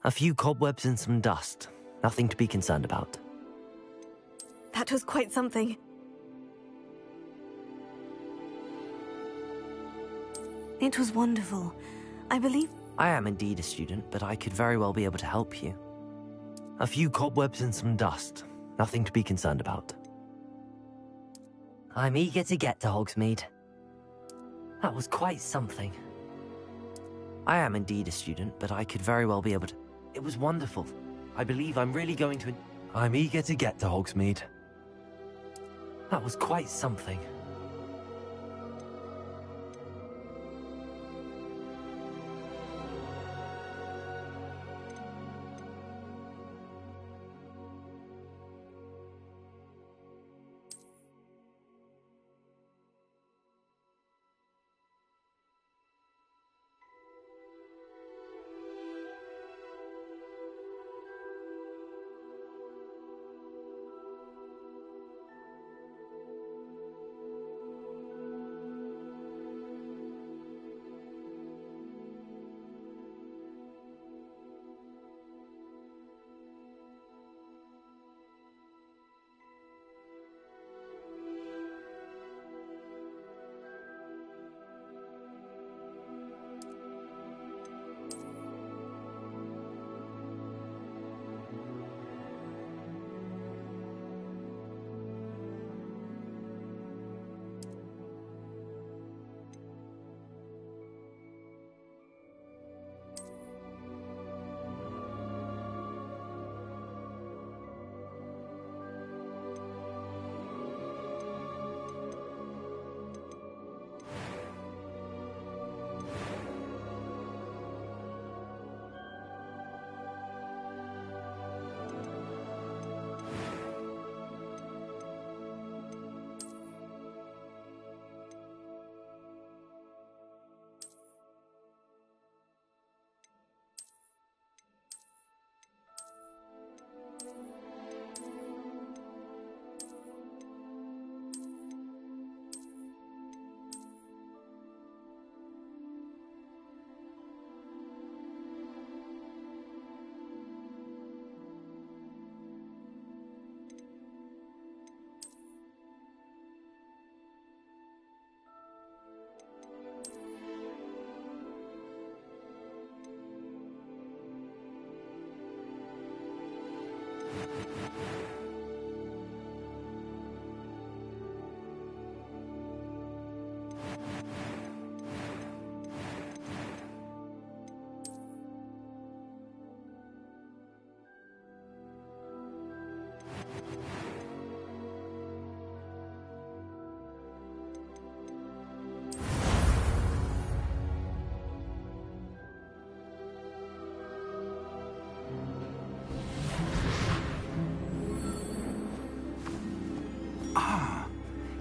A few cobwebs and some dust. Nothing to be concerned about. That was quite something. It was wonderful. I believe... I am indeed a student, but I could very well be able to help you. A few cobwebs and some dust. Nothing to be concerned about. I'm eager to get to Hogsmeade. That was quite something. I am indeed a student, but I could very well be able to... It was wonderful. I believe I'm really going to... I'm eager to get to Hogsmeade. That was quite something.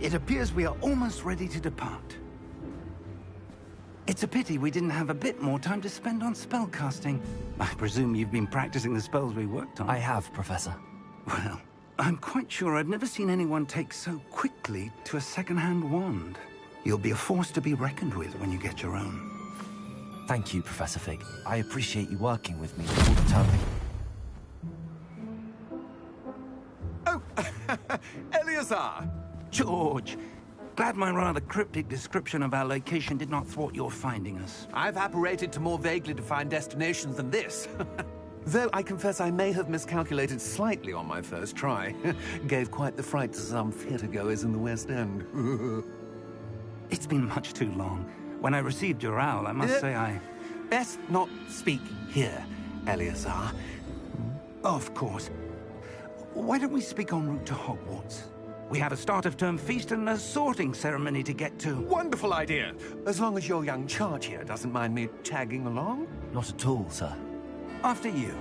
It appears we are almost ready to depart. It's a pity we didn't have a bit more time to spend on spellcasting. I presume you've been practicing the spells we worked on. I have, Professor. Well, I'm quite sure I've never seen anyone take so quickly to a second-hand wand. You'll be a force to be reckoned with when you get your own. Thank you, Professor Fig. I appreciate you working with me all the time. Oh, Eleazar! George, glad my rather cryptic description of our location did not thwart your finding us. I've apparated to more vaguely defined destinations than this. Though I confess I may have miscalculated slightly on my first try. Gave quite the fright to some theatre-goers in the West End. It's been much too long. When I received your owl, I must say I... Best not speak here, Eleazar. Of course. Why don't we speak en route to Hogwarts? We have a start-of-term feast and a sorting ceremony to get to. Wonderful idea! As long as your young charge here doesn't mind me tagging along. Not at all, sir. After you.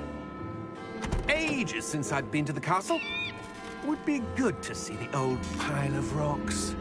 Ages since I'd been to the castle. Would be good to see the old pile of rocks.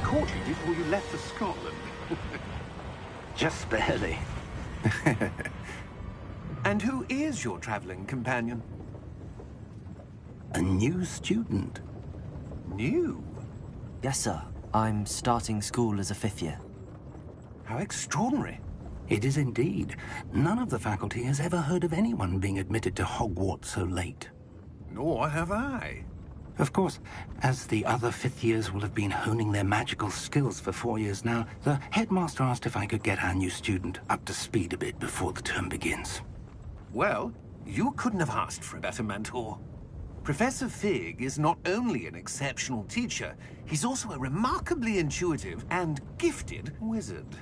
caught you before you left for Scotland. Just barely. And who is your traveling companion? A new student. New? Yes, sir. I'm starting school as a 5th year. How extraordinary. It is indeed. None of the faculty has ever heard of anyone being admitted to Hogwarts so late. Nor have I. Of course, as the other 5th years will have been honing their magical skills for 4 years now, the headmaster asked if I could get our new student up to speed a bit before the term begins. Well, you couldn't have asked for a better mentor. Professor Fig is not only an exceptional teacher, he's also a remarkably intuitive and gifted wizard.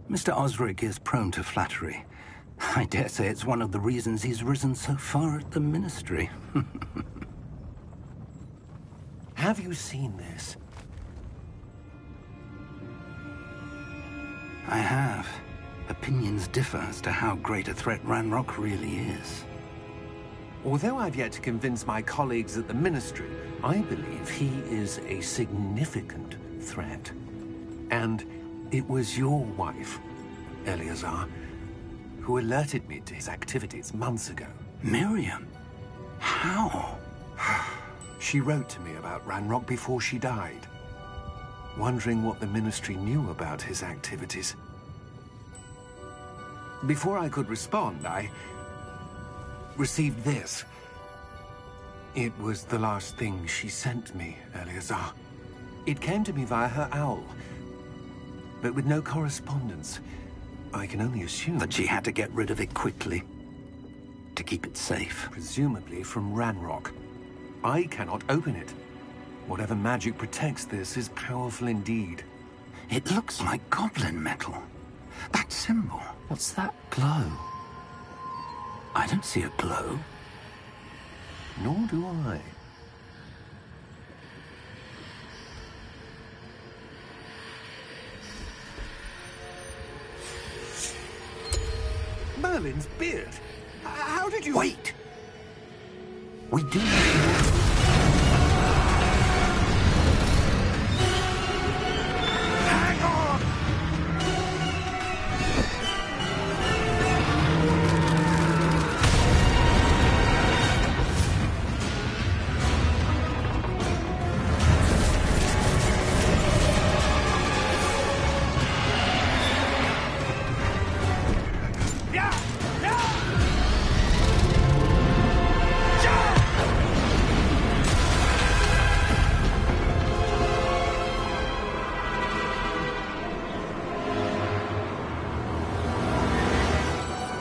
Mr. Osric is prone to flattery. I dare say it's one of the reasons he's risen so far at the Ministry. Have you seen this? I have. Opinions differ as to how great a threat Ranrock really is. Although I've yet to convince my colleagues at the Ministry, I believe he is a significant threat. And it was your wife, Eleazar, who alerted me to his activities months ago. Miriam? How? She wrote to me about Ranrock before she died, wondering what the Ministry knew about his activities. Before I could respond, I received this. It was the last thing she sent me, Eleazar. It came to me via her owl, but with no correspondence. I can only assume That she had to get rid of it quickly, to keep it safe. presumably from Ranrock. I cannot open it. Whatever magic protects this is powerful indeed. It looks like goblin metal. That symbol. What's that glow? I don't see a glow. Nor do I. Merlin's beard. How did you... Wait! We do need to... Hang on!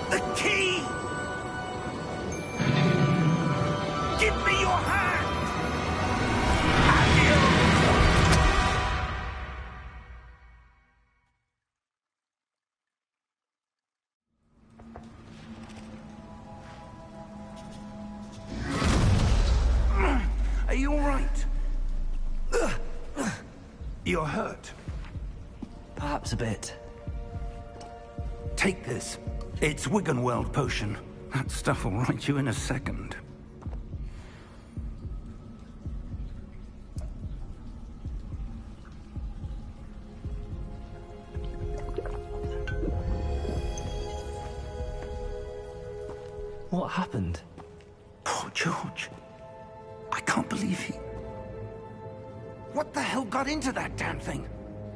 The key! Give me your hand! Are you all right? You're hurt. Perhaps a bit. Take this. It's Wiggenweld potion. That stuff will right you in a second. What happened? Poor George. I can't believe he... What the hell got into that damn thing?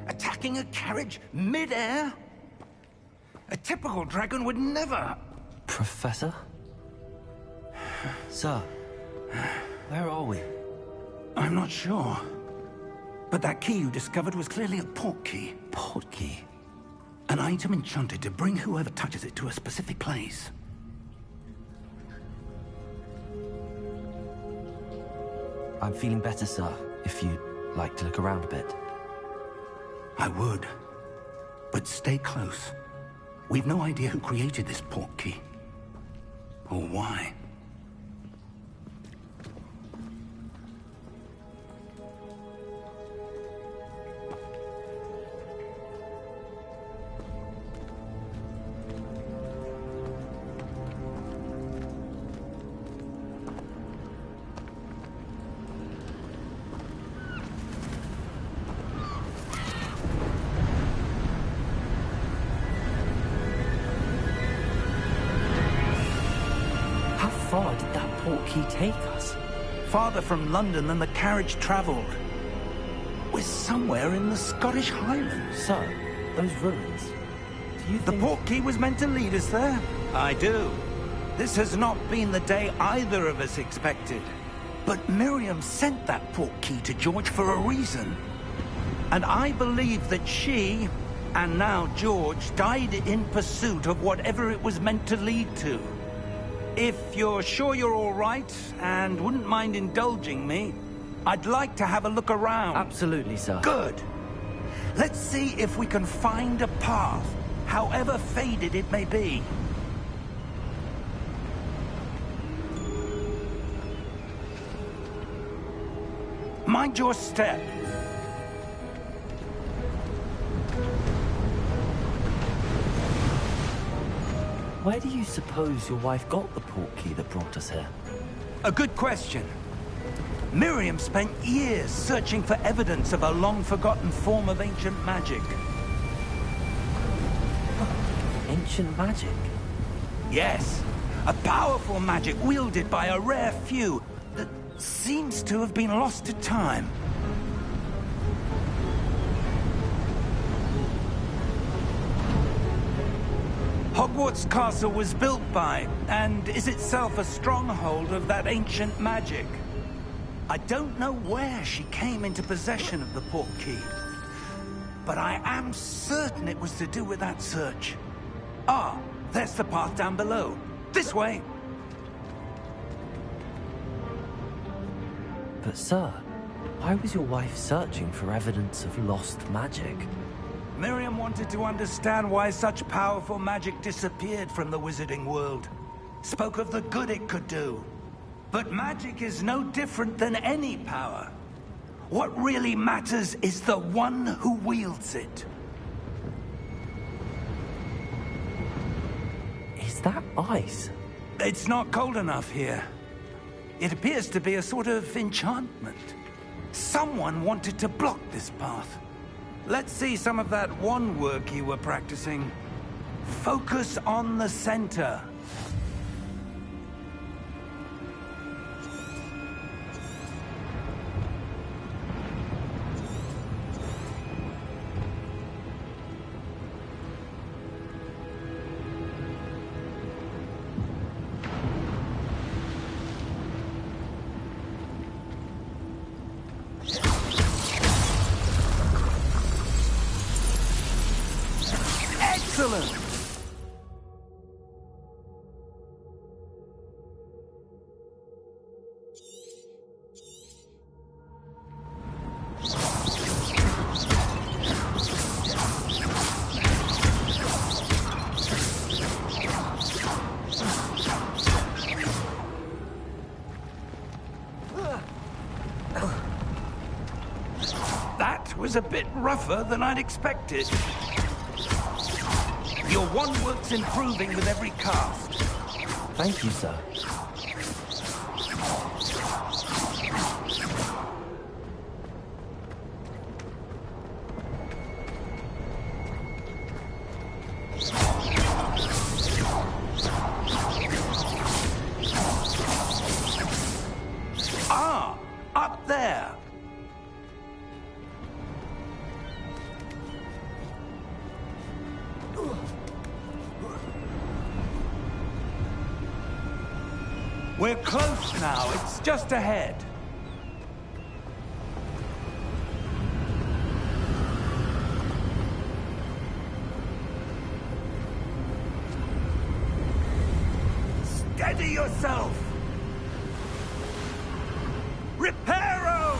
Attacking a carriage mid-air? A typical dragon would never... Professor? Sir, where are we? I'm not sure. But that key you discovered was clearly a portkey. Portkey? An item enchanted to bring whoever touches it to a specific place. I'm feeling better, sir, if you'd like to look around a bit. I would. But stay close. We've no idea who created this portkey. Or why. that portkey take us? Farther from London than the carriage travelled. We're somewhere in the Scottish Highlands. Sir, those ruins. Do you The think... portkey was meant to lead us there? I do. This has not been the day either of us expected. But Miriam sent that portkey to George for a reason. And I believe that she, and now George, died in pursuit of whatever it was meant to lead to. If you're sure you're all right, and wouldn't mind indulging me, I'd like to have a look around. Absolutely, sir. Good. Let's see if we can find a path, however faded it may be. Mind your step. Where do you suppose your wife got the portkey that brought us here? A good question. Miriam spent years searching for evidence of a long-forgotten form of ancient magic. Ancient magic? Yes, a powerful magic wielded by a rare few that seems to have been lost to time. Hogwarts Castle was built by, and is itself a stronghold of that ancient magic. I don't know where she came into possession of the portkey, but I am certain it was to do with that search. Ah, there's the path down below. This way! But sir, why was your wife searching for evidence of lost magic? Miriam wanted to understand why such powerful magic disappeared from the wizarding world. Spoke of the good it could do. But magic is no different than any power. What really matters is the one who wields it. Is that ice? It's not cold enough here. It appears to be a sort of enchantment. Someone wanted to block this path. Let's see some of that wand work you were practicing. Focus on the center. Excellent! That was a bit rougher than I'd expected. Your wand work's improving with every cast. Thank you, sir. Ah! Up there! We're close now. It's just ahead. Steady yourself! Reparo!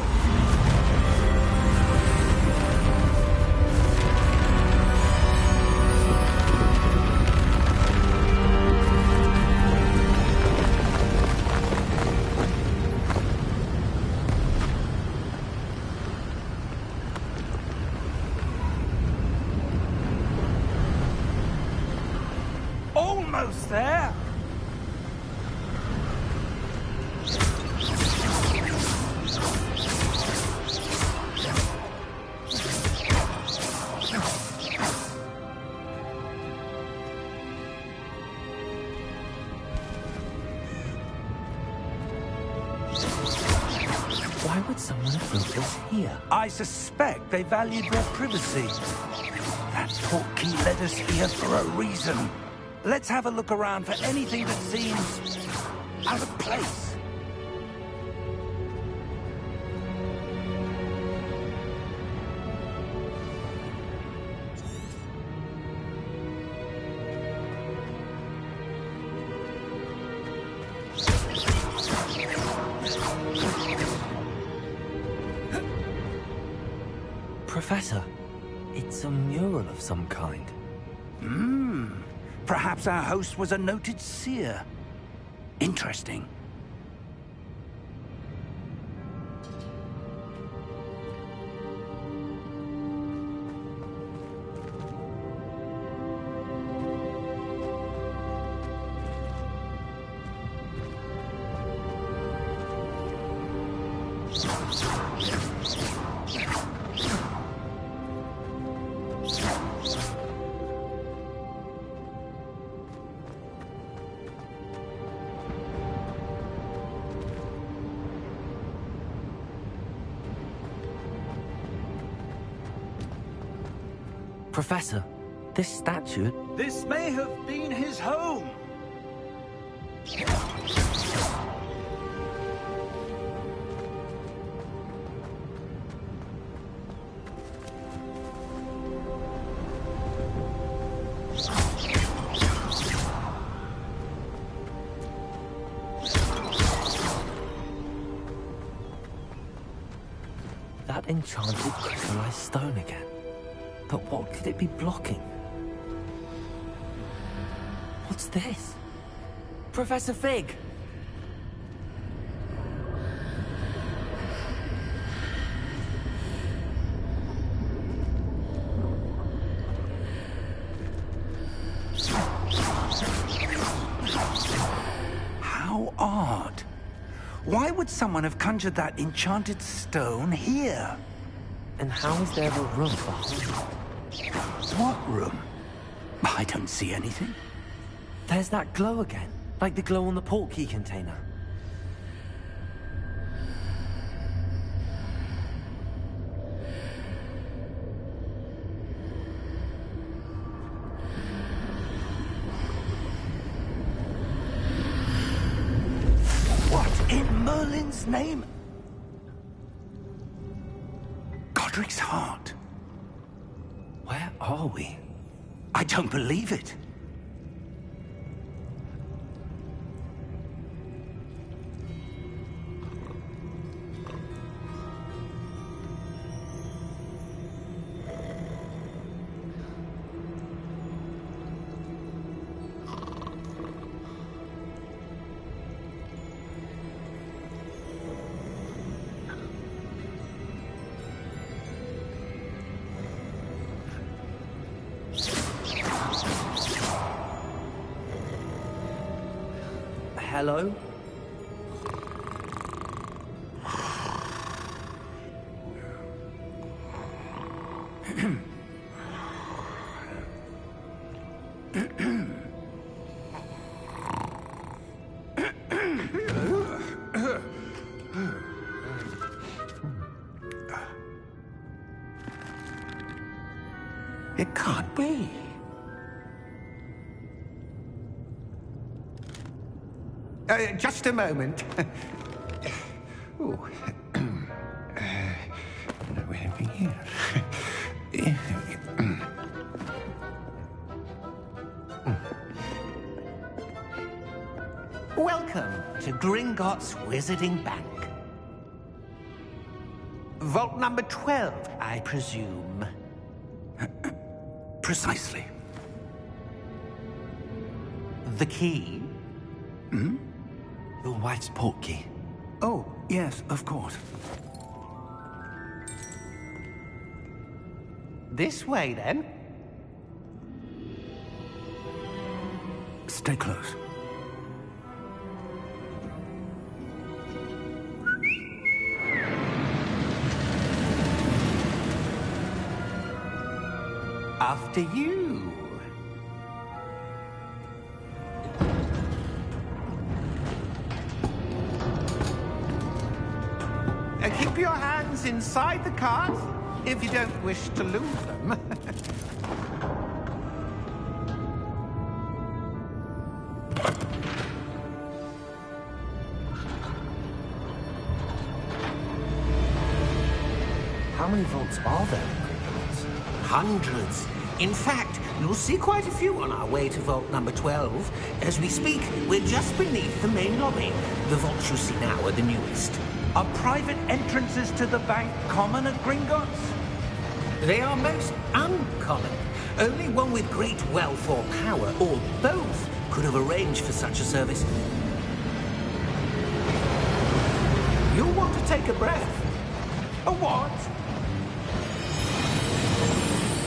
Almost there! Why would someone have built this here? I suspect they valued their privacy. That portkey led us here for a reason. Let's have a look around for anything that seems out of place. Professor, it's a mural of some kind. Perhaps our host was a noted seer. Interesting. Professor, this statue... This may have been his home. That enchanted crystallized stone again. But what could it be blocking? What's this? Professor Fig! How odd. Why would someone have conjured that enchanted stone here? And how is there a room behind it? What room? I don't see anything. There's that glow again, like the glow on the portkey container. What in Merlin's name? Godric's heart. Where are we? I don't believe it. Hello? It can't be. Just a moment. Oh. Where have we here? Welcome to Gringotts Wizarding Bank. Vault number 12, I presume. Precisely. The key? Your wife's portkey. Oh, yes, of course. This way, then. Stay close. After you. Keep your hands inside the cart if you don't wish to lose them. How many vaults are there in Gringotts? Hundreds. In fact, you'll see quite a few on our way to vault number 12. As we speak, we're just beneath the main lobby. The vaults you see now are the newest. Are private entrances to the bank common at Gringotts? They are most uncommon. Only one with great wealth or power, or both, could have arranged for such a service. You'll want to take a breath. A what?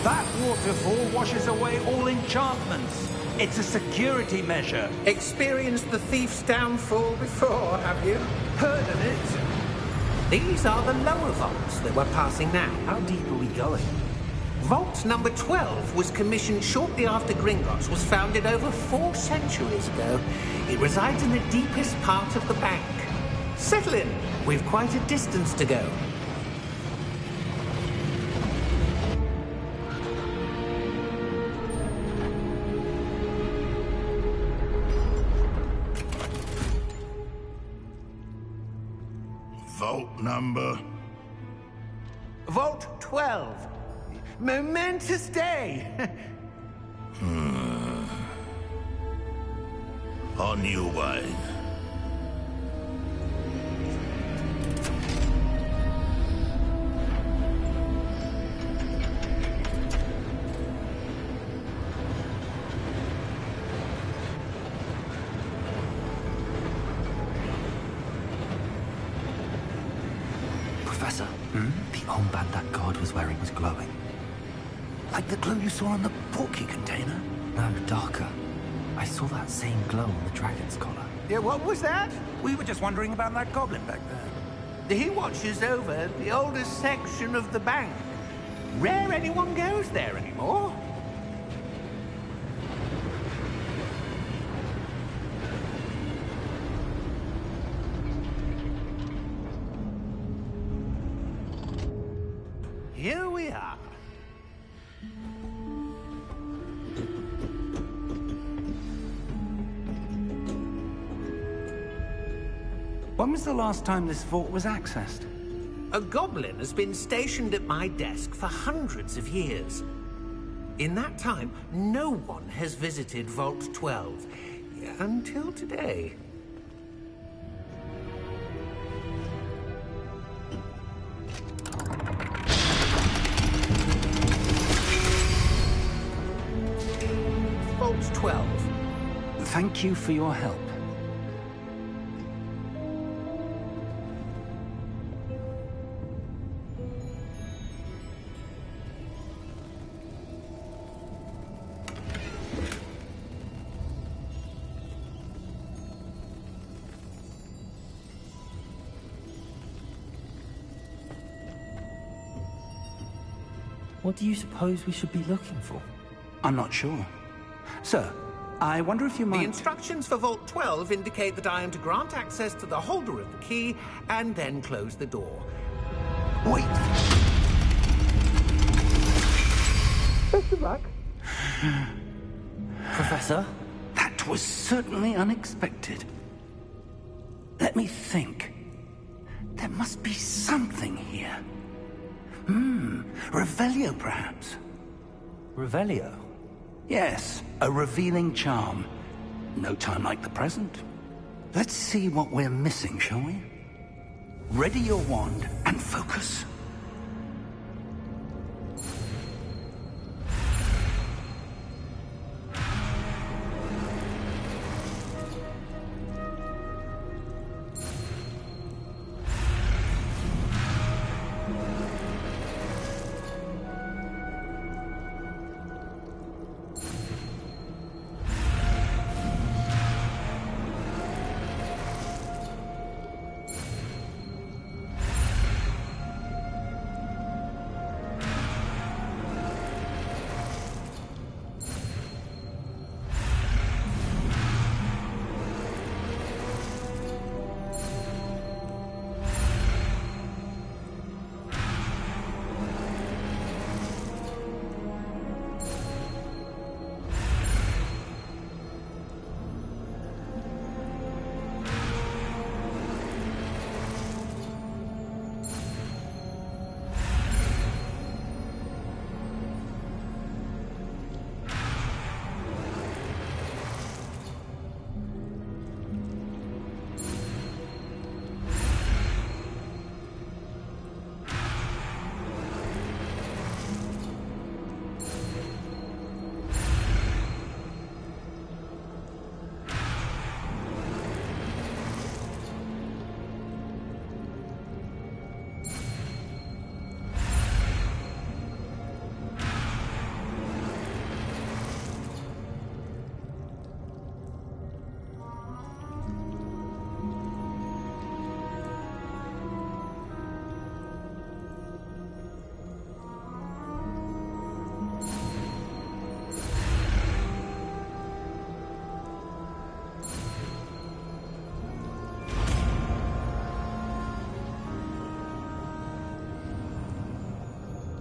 That waterfall washes away all enchantments. It's a security measure. Experienced the thief's downfall before, have you? Heard of it? These are the lower vaults that we're passing now. How deep are we going? Vault number 12 was commissioned shortly after Gringotts was founded over 4 centuries ago. It resides in the deepest part of the bank. Settle in. We've quite a distance to go. Vault number? Vault 12. Momentous day. On your way. Professor, the armband that guard was wearing was glowing. Like the glow you saw on the porky container? No, darker. I saw that same glow on the dragon's collar. Yeah, what was that? We were just wondering about that goblin back there. He watches over the oldest section of the bank. Rare anyone goes there anymore. Here we are. When was the last time this vault was accessed? A goblin has been stationed at my desk for hundreds of years. In that time, no one has visited Vault 12. Until today. Vault 12. Thank you for your help. What do you suppose we should be looking for? I'm not sure. Sir, I wonder if you might... The instructions for Vault 12 indicate that I am to grant access to the holder of the key and then close the door. Wait! Best of luck. Professor? That was certainly unexpected. Let me think. There must be something here. Revelio, perhaps? Revelio? Yes, a revealing charm. No time like the present. Let's see what we're missing, shall we? Ready your wand and focus.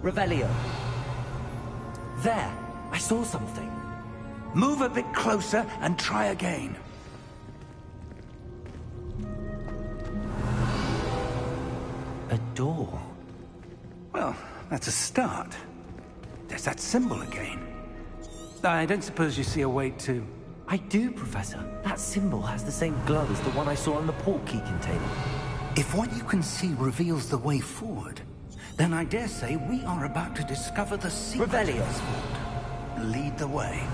Revelio. There! I saw something. Move a bit closer and try again. A door. Well, that's a start. There's that symbol again. I don't suppose you see a way to... I do, Professor. That symbol has the same glow as the one I saw on the port key container. If what you can see reveals the way forward, then I dare say we are about to discover the secret of Revelio. this vault. Lead the way.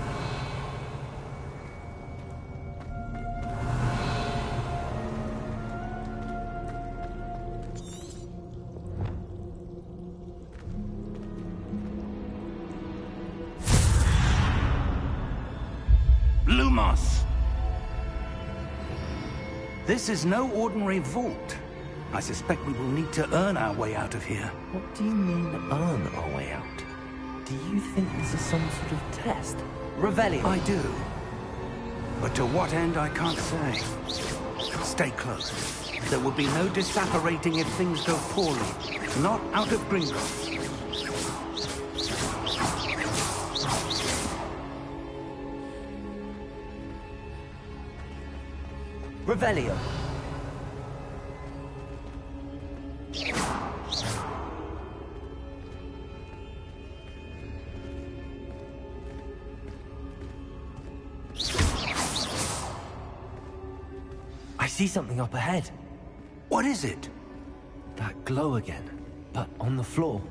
Lumos! This is no ordinary vault. I suspect we will need to earn our way out of here. What do you mean, earn our way out? Do you think this is some sort of test? Revelio. I do. But to what end, I can't say. Stay close. There will be no disapparating if things go poorly. Not out of Gringotts. Revelio. I see something up ahead. What is it? That glow again, but on the floor.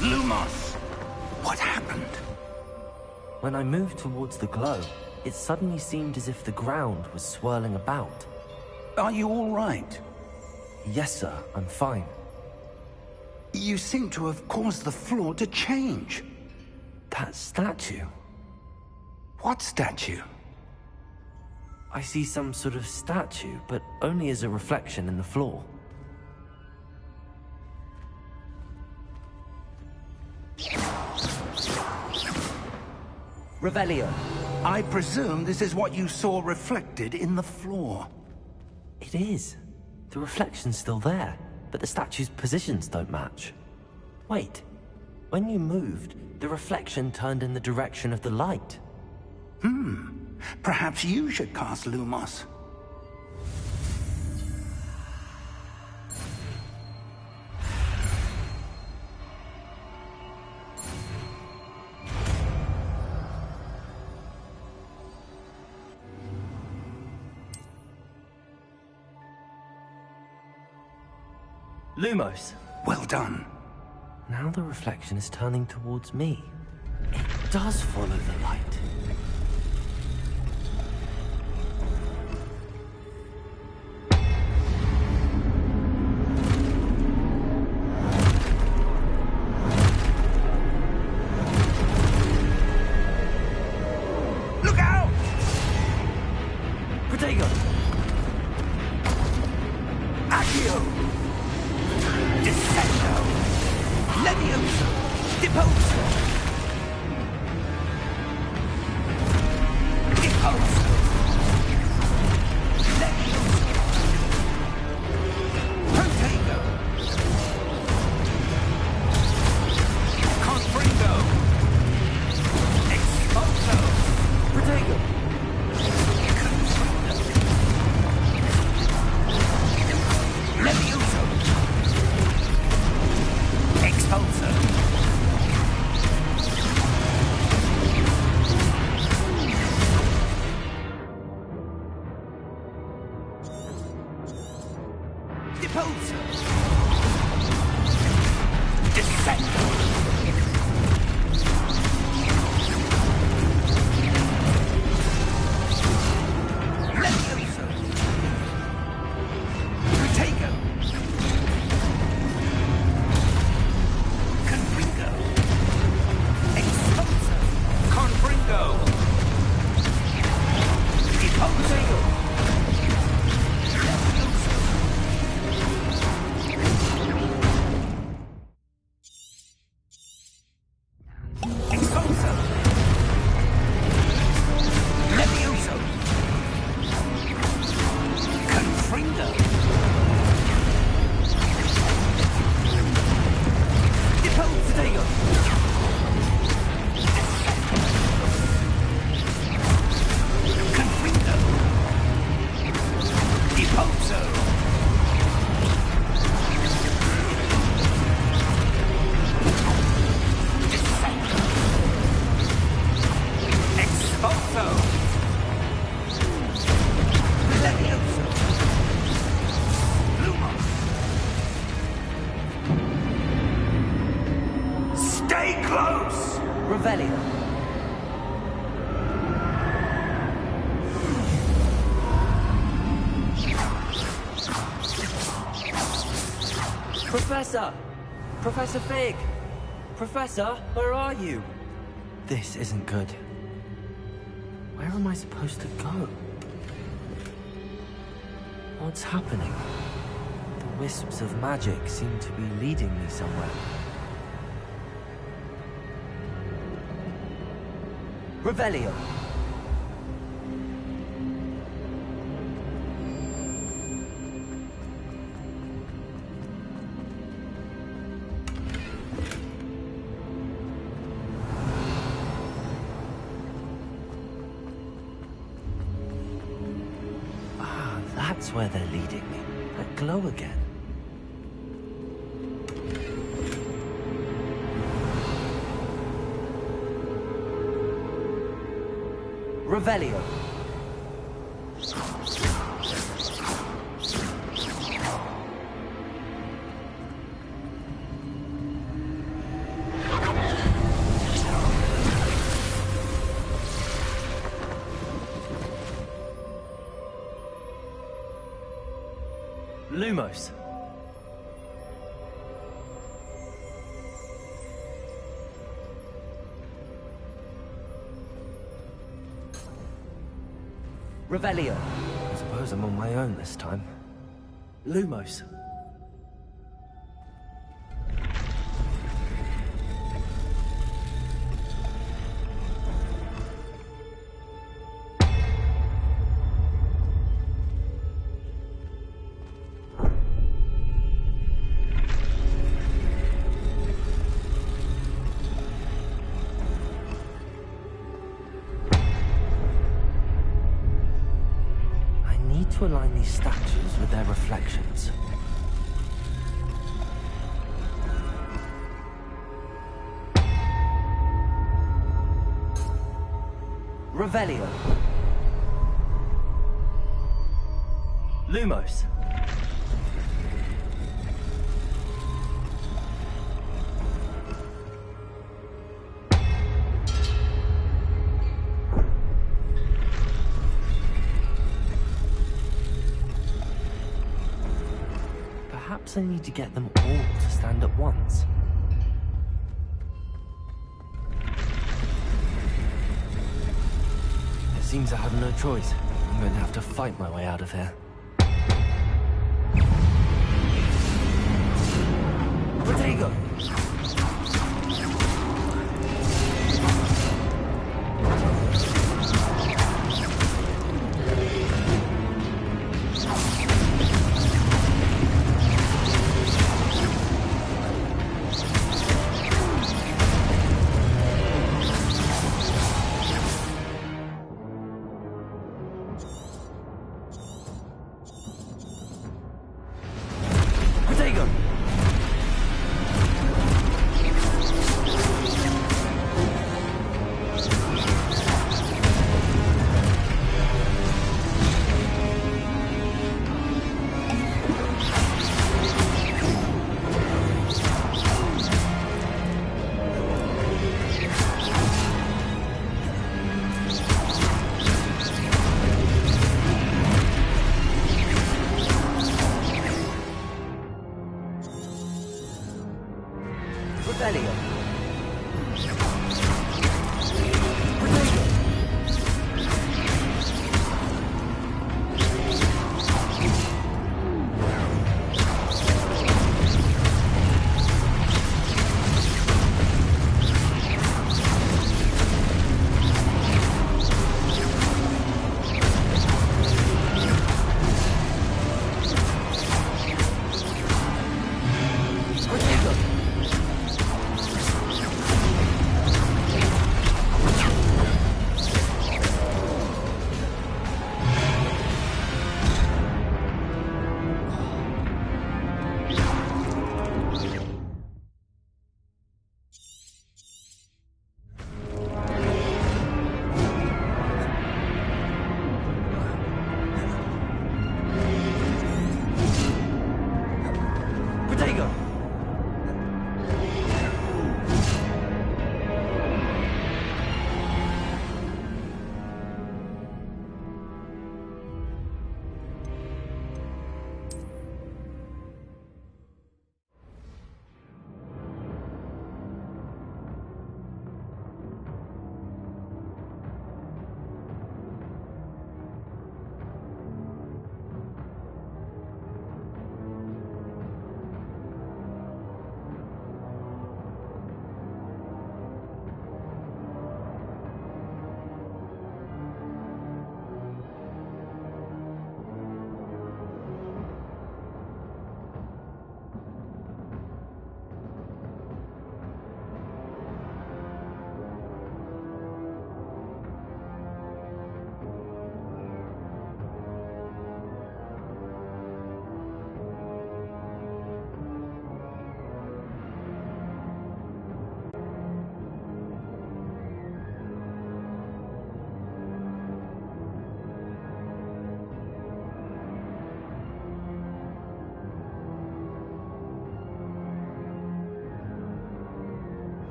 Lumos! What happened? When I moved towards the glow, it suddenly seemed as if the ground was swirling about. Are you all right? Yes, sir, I'm fine. You seem to have caused the floor to change. That statue. What statue? I see some sort of statue, but only as a reflection in the floor. Revelio. I presume this is what you saw reflected in the floor. It is. The reflection's still there, but the statue's positions don't match. Wait. When you moved, the reflection turned in the direction of the light. Perhaps you should cast Lumos. Lumos. Well done. Now the reflection is turning towards me. It does follow the light. Look out! Protego! Accio! Descendo! Levioso! Deposo! Deposo! Levioso! Protego! Confringo! Expulso! Protego! Levioso! Expulso! Deposo! Descendo! Levioso! Protego! Confringo! Expulso! Confringo! Deposo! Levioso! Confringo! Depot Confringo! Deposo! Expulso! Levioso! Lumos! Stay close! Revelio. Professor! Professor Fig! Professor, where are you? This isn't good. Where am I supposed to go? What's happening? The wisps of magic seem to be leading me somewhere. Revelio! That's where they're leading me. That glow again. Revelio. Lumos. Revelio. I suppose I'm on my own this time. Lumos. To align these statues with their reflections. Revelio. Lumos. Perhaps I need to get them all to stand at once. It seems I have no choice. I'm going to have to fight my way out of here. Protego!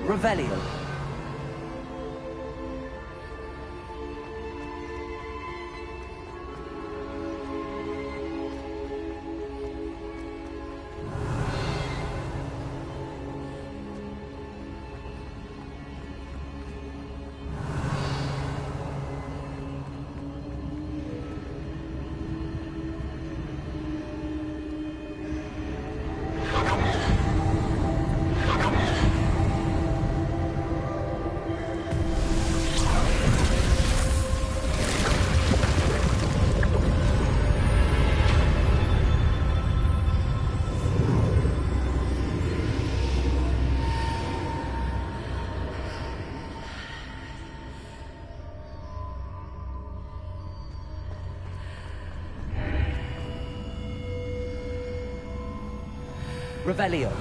Revelio. Revelio.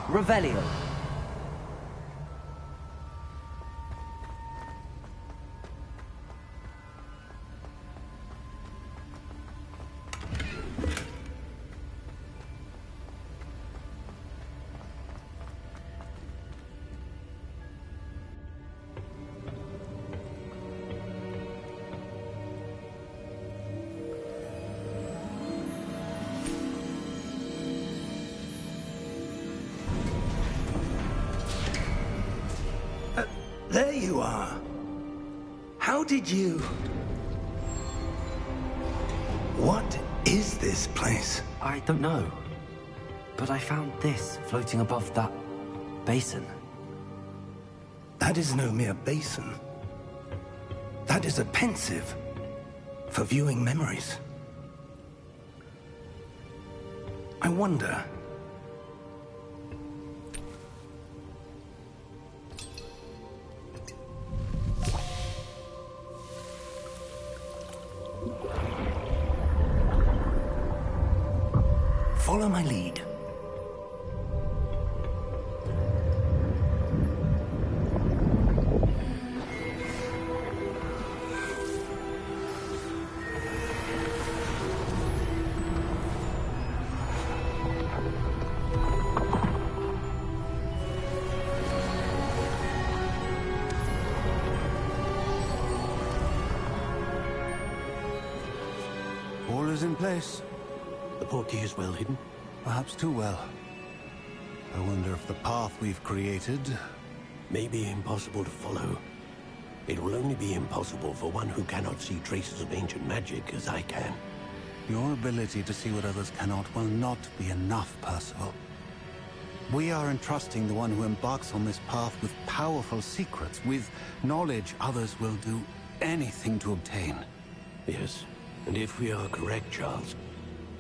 Revelio. There you are. How did you... What is this place? I don't know. But I found this floating above that basin. That is no mere basin. That is a pensive for viewing memories. I wonder... Follow my lead. All is in place. The portkey is well hidden. Perhaps too well. I wonder if the path we've created... May be impossible to follow. It will only be impossible for one who cannot see traces of ancient magic as I can. Your ability to see what others cannot will not be enough, Percival. We are entrusting the one who embarks on this path with powerful secrets, with knowledge others will do anything to obtain. Yes, and if we are correct, Charles,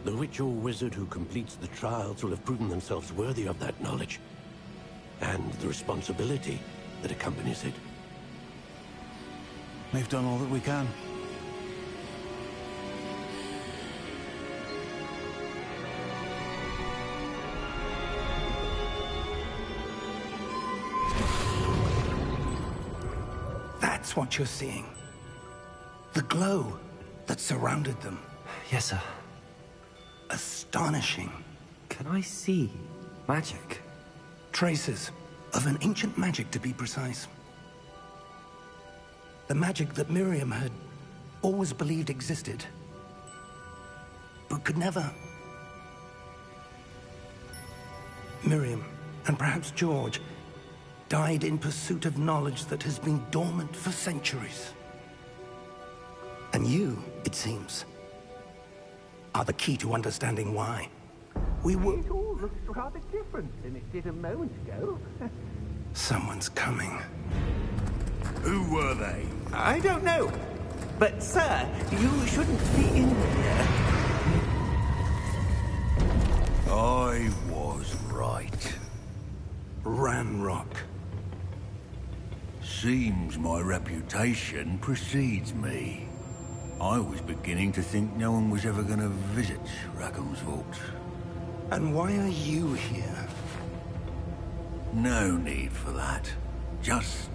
the witch or wizard who completes the trials will have proven themselves worthy of that knowledge, and the responsibility that accompanies it. We've done all that we can. That's what you're seeing. The glow that surrounded them. Yes, sir. Astonishing. Can I see magic? Traces of an ancient magic, to be precise. The magic that Miriam had always believed existed, but could never. Miriam, and perhaps George, died in pursuit of knowledge that has been dormant for centuries. And you, it seems, are the key to understanding why. We were... It all looks rather different than it did a moment ago. Someone's coming. Who were they? I don't know. But, sir, you shouldn't be in here. I was right. Ranrock. Seems my reputation precedes me. I was beginning to think no one was ever going to visit Rackham's vault. And why are you here? No need for that. Just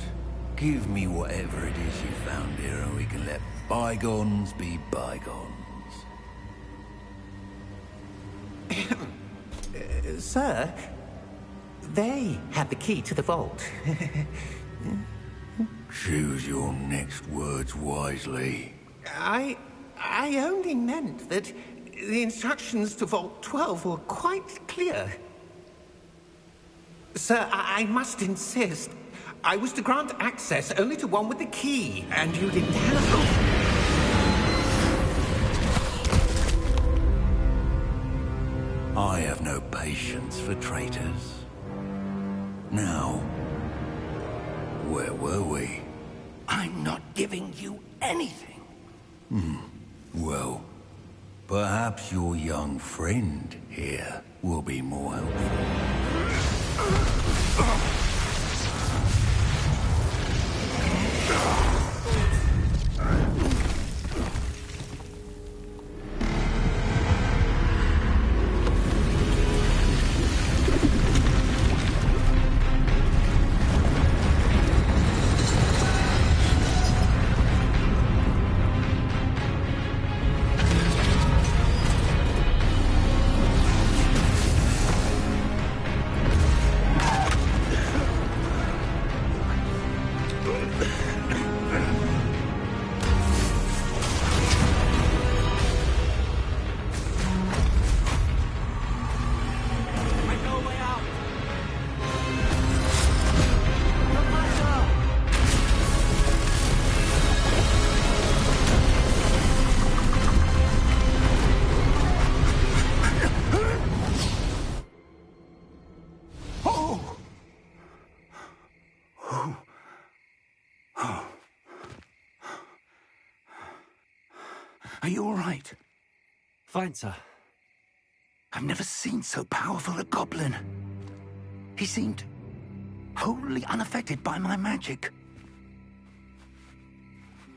give me whatever it is you found here and we can let bygones be bygones. Sir, they have the key to the vault. Choose your next words wisely. I only meant that the instructions to Vault 12 were quite clear. Sir, I must insist. I was to grant access only to one with the key, and you didn't have... I have no patience for traitors. Now, where were we? I'm not giving you anything. Well, perhaps your young friend here will be more helpful. Are you all right? Fine, sir. I've never seen so powerful a goblin. He seemed wholly unaffected by my magic.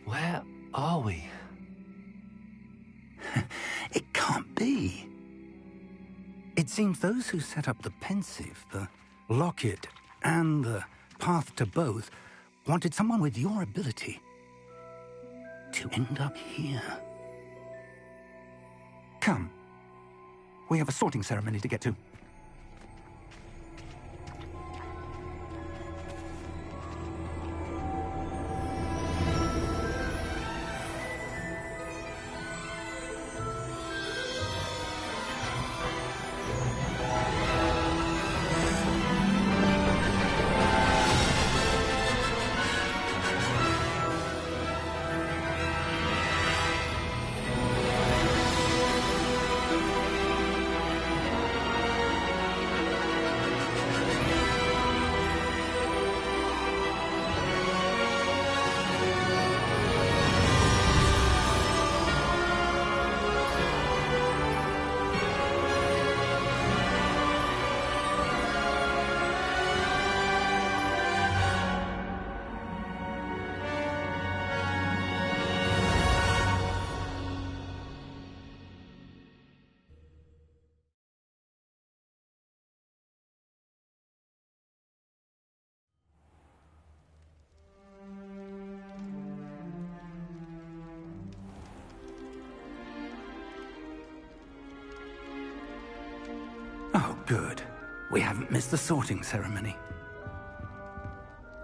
Where are we? It can't be. It seems those who set up the pensive, the locket, and the path to both wanted someone with your ability to end up here. Come. We have a sorting ceremony to get to. Oh, good. We haven't missed the sorting ceremony.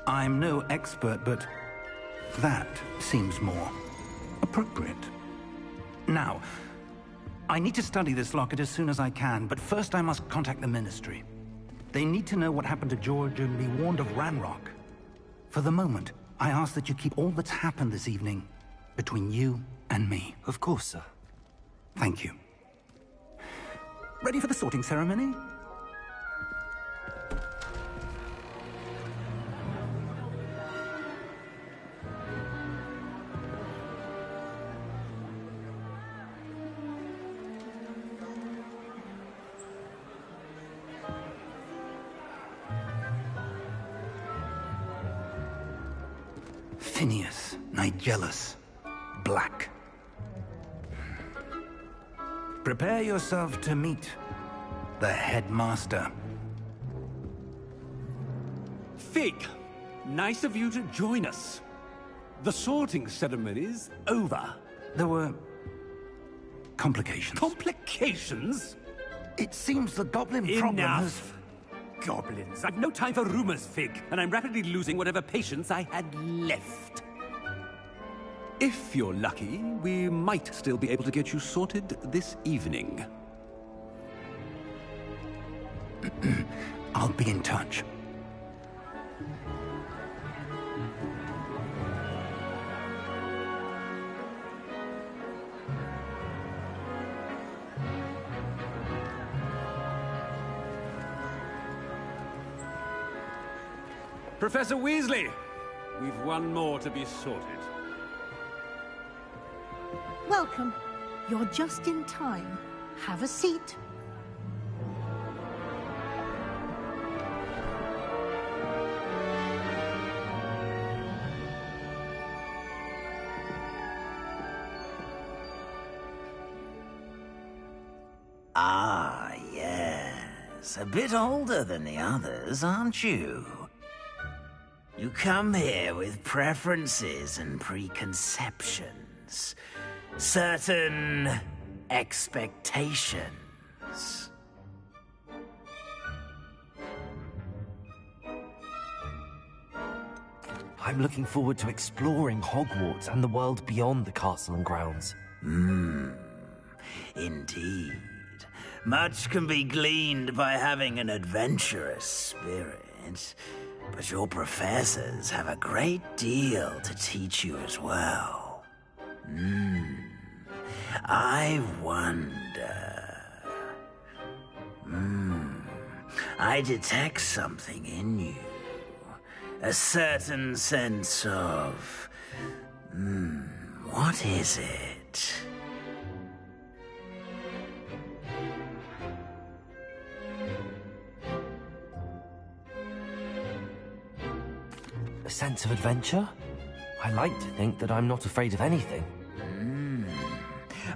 I'm no expert, but that seems more appropriate. Now, I need to study this locket as soon as I can, but first I must contact the Ministry. They need to know what happened to George and be warned of Ranrock. For the moment, I ask that you keep all that's happened this evening between you and me. Of course, sir. Thank you. Ready for the sorting ceremony? Phineas, Nigellus, Black. Prepare yourself to meet the headmaster. Fig, nice of you to join us. The sorting ceremony's over. There were complications. Complications? It seems the goblin problem has... Enough! Goblins. I've no time for rumors, Fig, and I'm rapidly losing whatever patience I had left. If you're lucky, we might still be able to get you sorted this evening. I'll be in touch. Professor Weasley, we've one more to be sorted. Welcome. You're just in time. Have a seat. Ah, yes. A bit older than the others, aren't you? You come here with preferences and preconceptions. Certain expectations. I'm looking forward to exploring Hogwarts and the world beyond the castle and grounds. Indeed. Much can be gleaned by having an adventurous spirit, but your professors have a great deal to teach you as well. I wonder... I detect something in you. A certain sense of... what is it? A sense of adventure? I like to think that I'm not afraid of anything.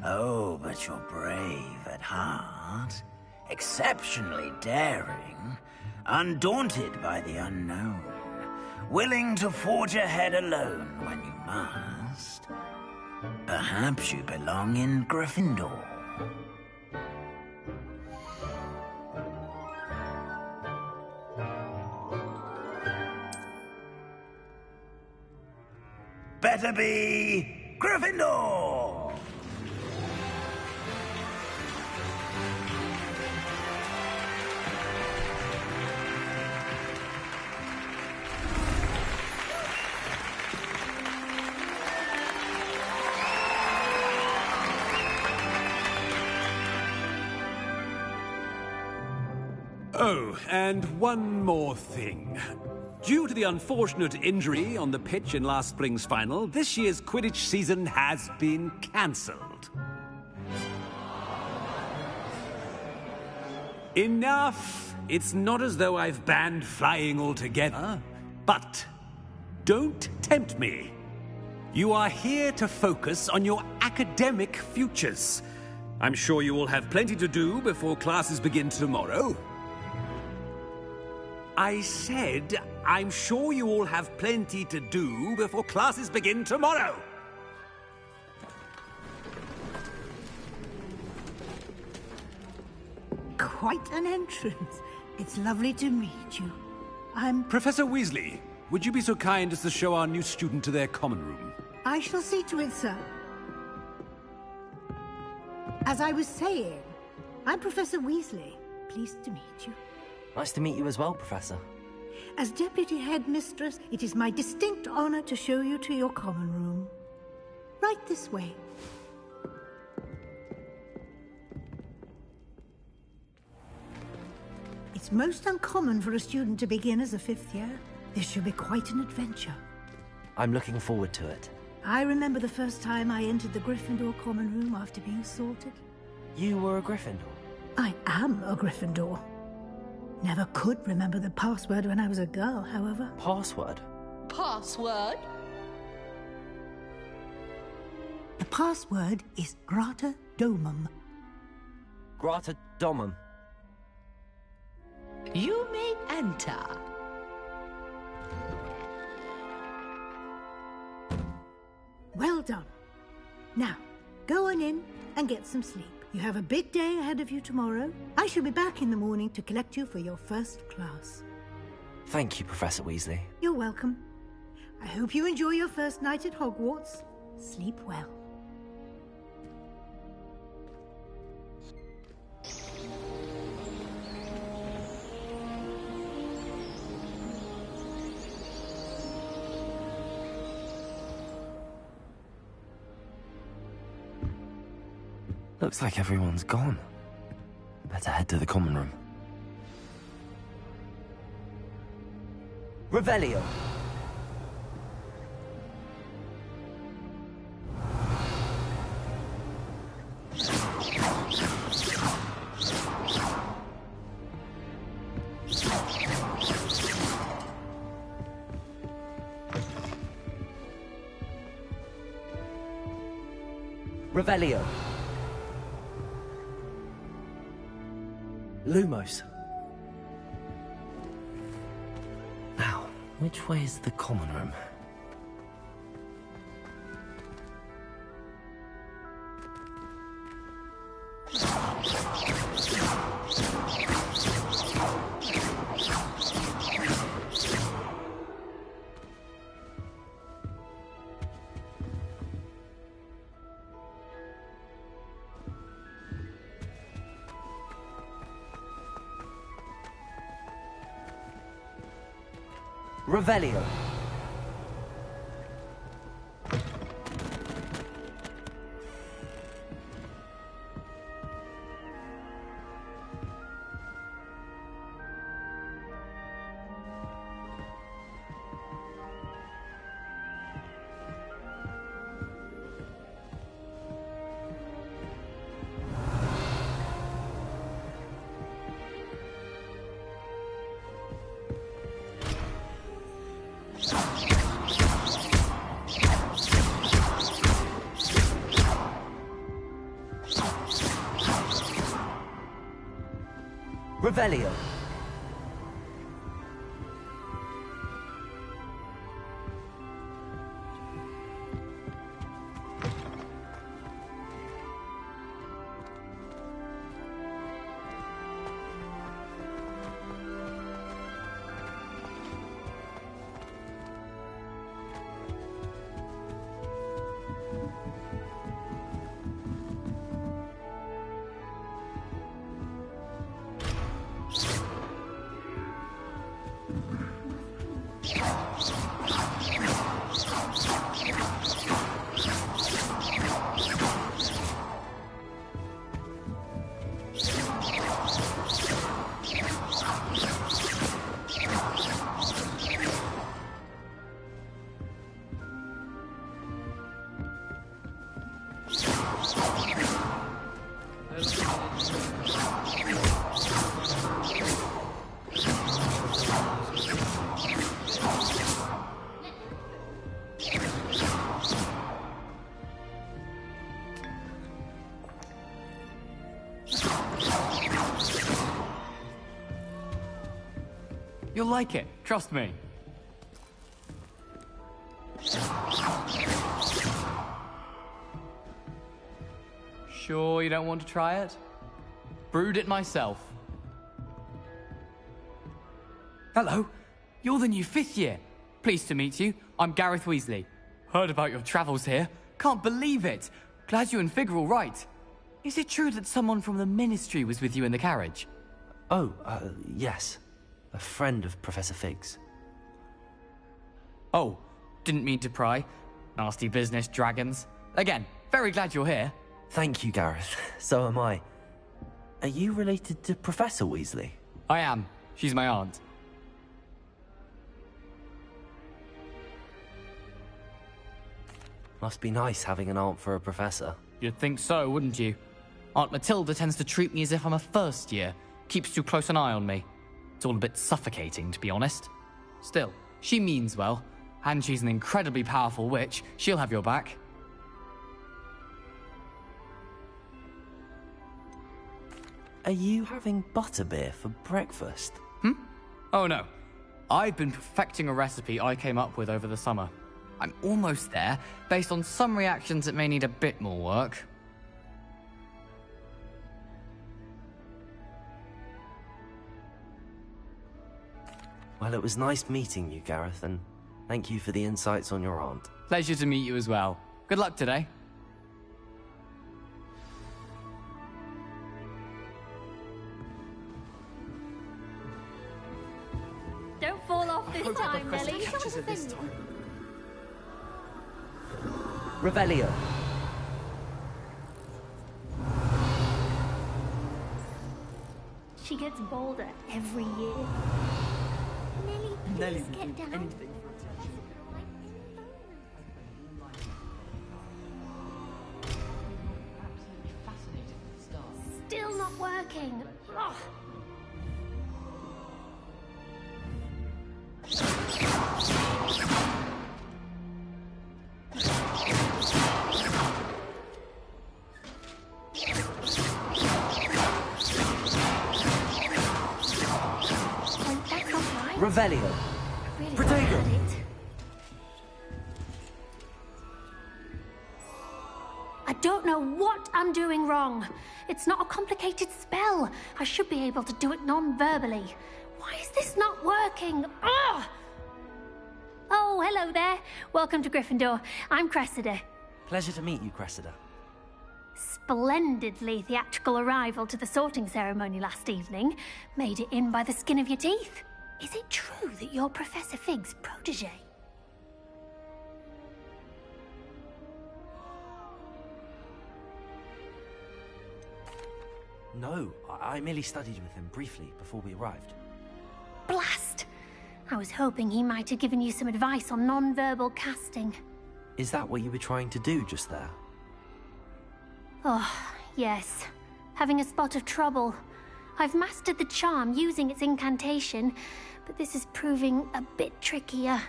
Oh, but you're brave at heart, exceptionally daring, undaunted by the unknown, willing to forge ahead alone when you must. Perhaps you belong in Gryffindor. Better be Gryffindor! Oh, and one more thing. Due to the unfortunate injury on the pitch in last spring's final, this year's Quidditch season has been cancelled. Enough! It's not as though I've banned flying altogether, but don't tempt me. You are here to focus on your academic futures. I'm sure you will have plenty to do before classes begin tomorrow. I said, I'm sure you all have plenty to do before classes begin tomorrow. Quite an entrance. It's lovely to meet you. I'm... Professor Weasley, would you be so kind as to show our new student to their common room? I shall see to it, sir. As I was saying, I'm Professor Weasley. Pleased to meet you. Nice to meet you as well, Professor. As Deputy Headmistress, it is my distinct honor to show you to your common room. Right this way. It's most uncommon for a student to begin as a fifth year. This should be quite an adventure. I'm looking forward to it. I remember the first time I entered the Gryffindor common room after being sorted. You were a Gryffindor? I am a Gryffindor. Never could remember the password when I was a girl, however. Password? Password? The password is Grata Domum. Grata Domum. You may enter. Well done. Now, go on in and get some sleep. You have a big day ahead of you tomorrow. I shall be back in the morning to collect you for your first class. Thank you, Professor Weasley. You're welcome. I hope you enjoy your first night at Hogwarts. Sleep well. Looks like everyone's gone. Better head to the common room. Revelio! Revelio! Lumos. Now, which way is the common room? Revelio. Revelio. You'll like it, trust me. Sure you don't want to try it? Brewed it myself. Hello, you're the new 5th year. Pleased to meet you. I'm Gareth Weasley. Heard about your travels here. Can't believe it. Glad you and Fig are all right. Is it true that someone from the Ministry was with you in the carriage? Oh, yes. A friend of Professor Fig's. Oh, didn't mean to pry. Nasty business, dragons. Again, very glad you're here. Thank you, Gareth. So am I. Are you related to Professor Weasley? I am. She's my aunt. Must be nice having an aunt for a professor. You'd think so, wouldn't you? Aunt Matilda tends to treat me as if I'm a first year. Keeps too close an eye on me. It's all a bit suffocating, to be honest. Still, she means well, and she's an incredibly powerful witch. She'll have your back. Are you having butterbeer for breakfast? Oh no. I've been perfecting a recipe I came up with over the summer. I'm almost there. Based on some reactions, it may need a bit more work. Well, it was nice meeting you, Gareth, and thank you for the insights on your aunt. Pleasure to meet you as well. Good luck today. Don't fall off this time, Nelly. Catches her this time. Revelio. She gets bolder every year. Nelly, please get down. Anything. Still not working. Ugh. Revelio. Really Protego. bad at it. I don't know what I'm doing wrong. It's not a complicated spell. I should be able to do it non-verbally. Why is this not working? Ugh! Oh, hello there. Welcome to Gryffindor. I'm Cressida. Pleasure to meet you, Cressida. Splendidly theatrical arrival to the sorting ceremony last evening. Made it in by the skin of your teeth. Is it true that you're Professor Fig's protege? No, I merely studied with him briefly before we arrived. Blast! I was hoping he might have given you some advice on non-verbal casting. Is that what you were trying to do just there? Oh, yes. Having a spot of trouble. I've mastered the charm using its incantation, but this is proving a bit trickier.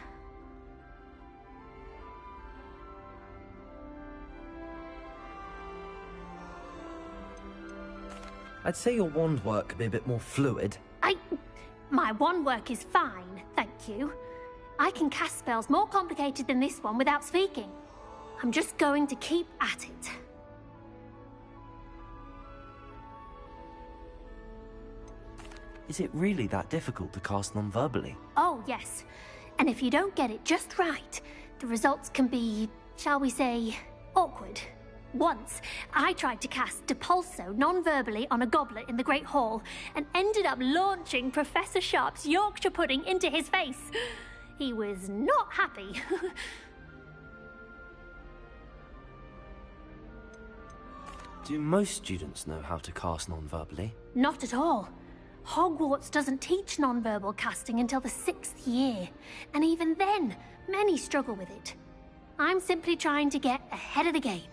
I'd say your wand work could be a bit more fluid. My wand work is fine, thank you. I can cast spells more complicated than this one without speaking. I'm just going to keep at it. Is it really that difficult to cast non-verbally? Oh, yes. And if you don't get it just right, the results can be, shall we say, awkward. Once, I tried to cast Depulso non-verbally on a goblet in the Great Hall and ended up launching Professor Sharp's Yorkshire pudding into his face. He was not happy. Do most students know how to cast non-verbally? Not at all. Hogwarts doesn't teach non-verbal casting until the 6th year, and even then, many struggle with it. I'm simply trying to get ahead of the game.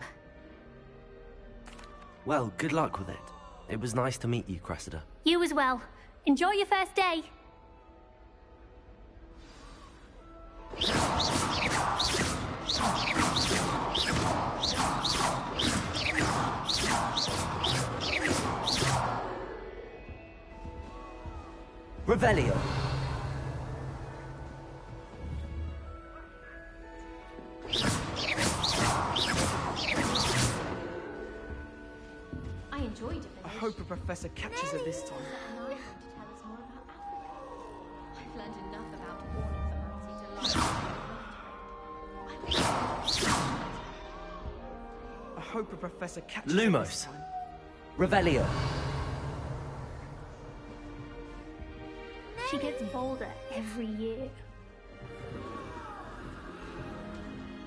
Well, good luck with it. It was nice to meet you, Cressida. You as well. Enjoy your first day. Revelio. I enjoyed it. I hope a professor catches her this time. I've learned enough about I hope a professor catches her this Lumos. time. Revelio. She gets bolder every year.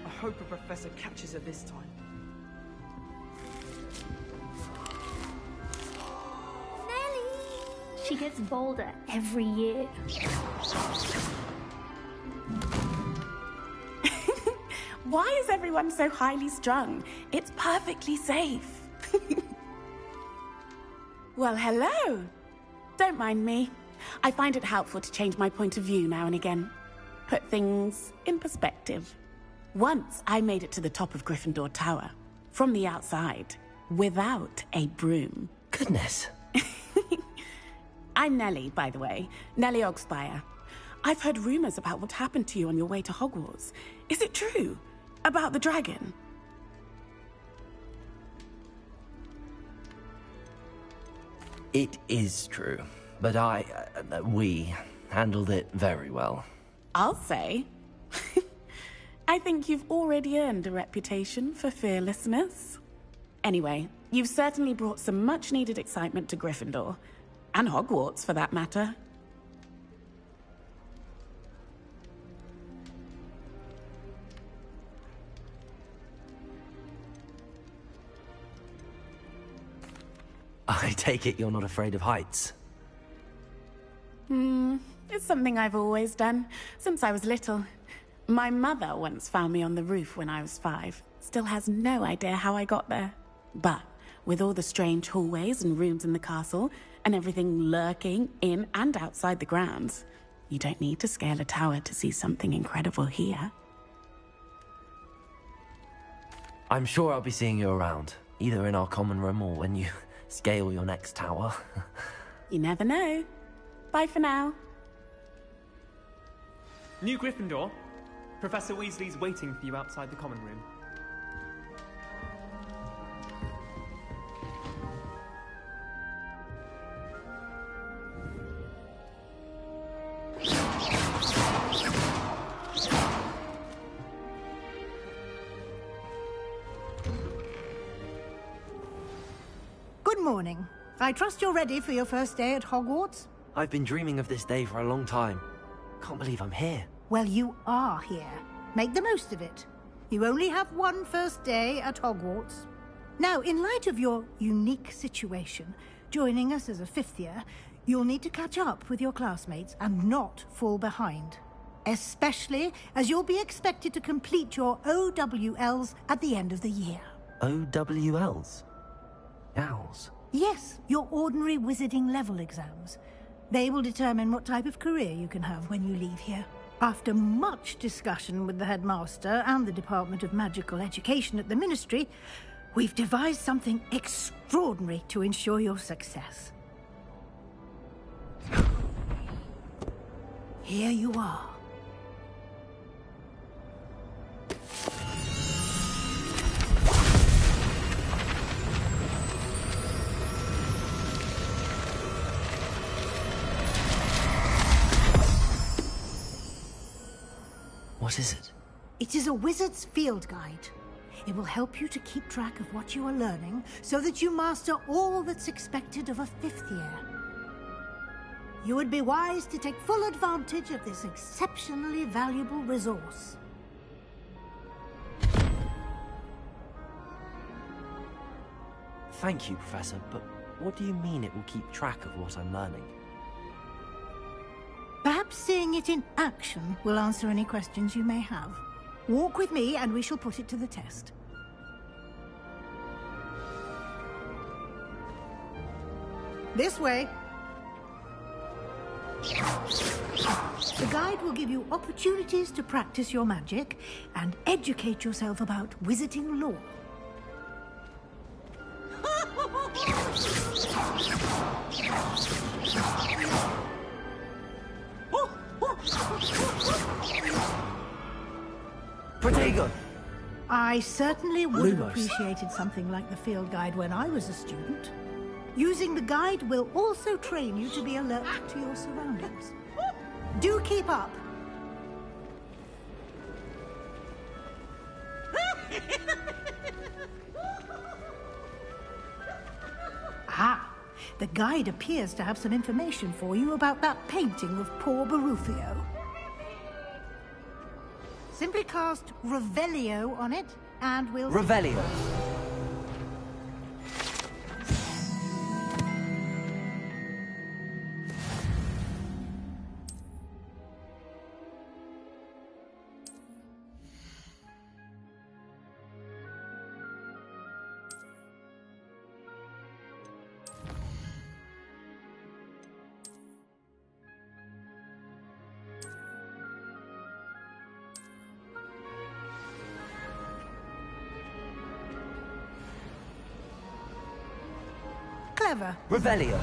I hope a professor catches her this time. She gets bolder every year. Why is everyone so highly strung? It's perfectly safe. Well, hello. Don't mind me. I find it helpful to change my point of view now and again. Put things in perspective. Once I made it to the top of Gryffindor Tower, from the outside, without a broom. Goodness. I'm Nellie, by the way. Nellie Ogspire. I've heard rumors about what happened to you on your way to Hogwarts. Is it true? About the dragon? It is true, but we handled it very well. I'll say. I think you've already earned a reputation for fearlessness. Anyway, you've certainly brought some much-needed excitement to Gryffindor. And Hogwarts, for that matter. I take it you're not afraid of heights? It's something I've always done, since I was little. My mother once found me on the roof when I was 5. Still has no idea how I got there. But with all the strange hallways and rooms in the castle, and everything lurking in and outside the grounds, you don't need to scale a tower to see something incredible here. I'm sure I'll be seeing you around, either in our common room or when you scale your next tower. You never know. Bye for now. New Gryffindor. Professor Weasley's waiting for you outside the common room. Good morning. I trust you're ready for your first day at Hogwarts? I've been dreaming of this day for a long time. Can't believe I'm here. Well, you are here. Make the most of it. You only have one first day at Hogwarts. Now, in light of your unique situation, joining us as a 5th year, you'll need to catch up with your classmates and not fall behind. Especially as you'll be expected to complete your OWLs at the end of the year. OWLs? Owls? Yes, your ordinary wizarding level exams. They will determine what type of career you can have when you leave here. After much discussion with the headmaster and the Department of Magical Education at the Ministry, we've devised something extraordinary to ensure your success. Here you are. What is it? It is a wizard's field guide. It will help you to keep track of what you are learning so that you master all that's expected of a 5th year. You would be wise to take full advantage of this exceptionally valuable resource. Thank you, Professor, but what do you mean it will keep track of what I'm learning? Perhaps seeing it in action will answer any questions you may have. Walk with me and we shall put it to the test. This way. The guide will give you opportunities to practice your magic and educate yourself about wizarding lore. Protego! I certainly would have Lumos. appreciated something like the field guide when I was a student. Using the guide will also train you to be alert to your surroundings. Do keep up! Ah, the guide appears to have some information for you about that painting of poor Barufio. Simply cast Revelio on it, and we'll... Revelio. Clever. Revelio.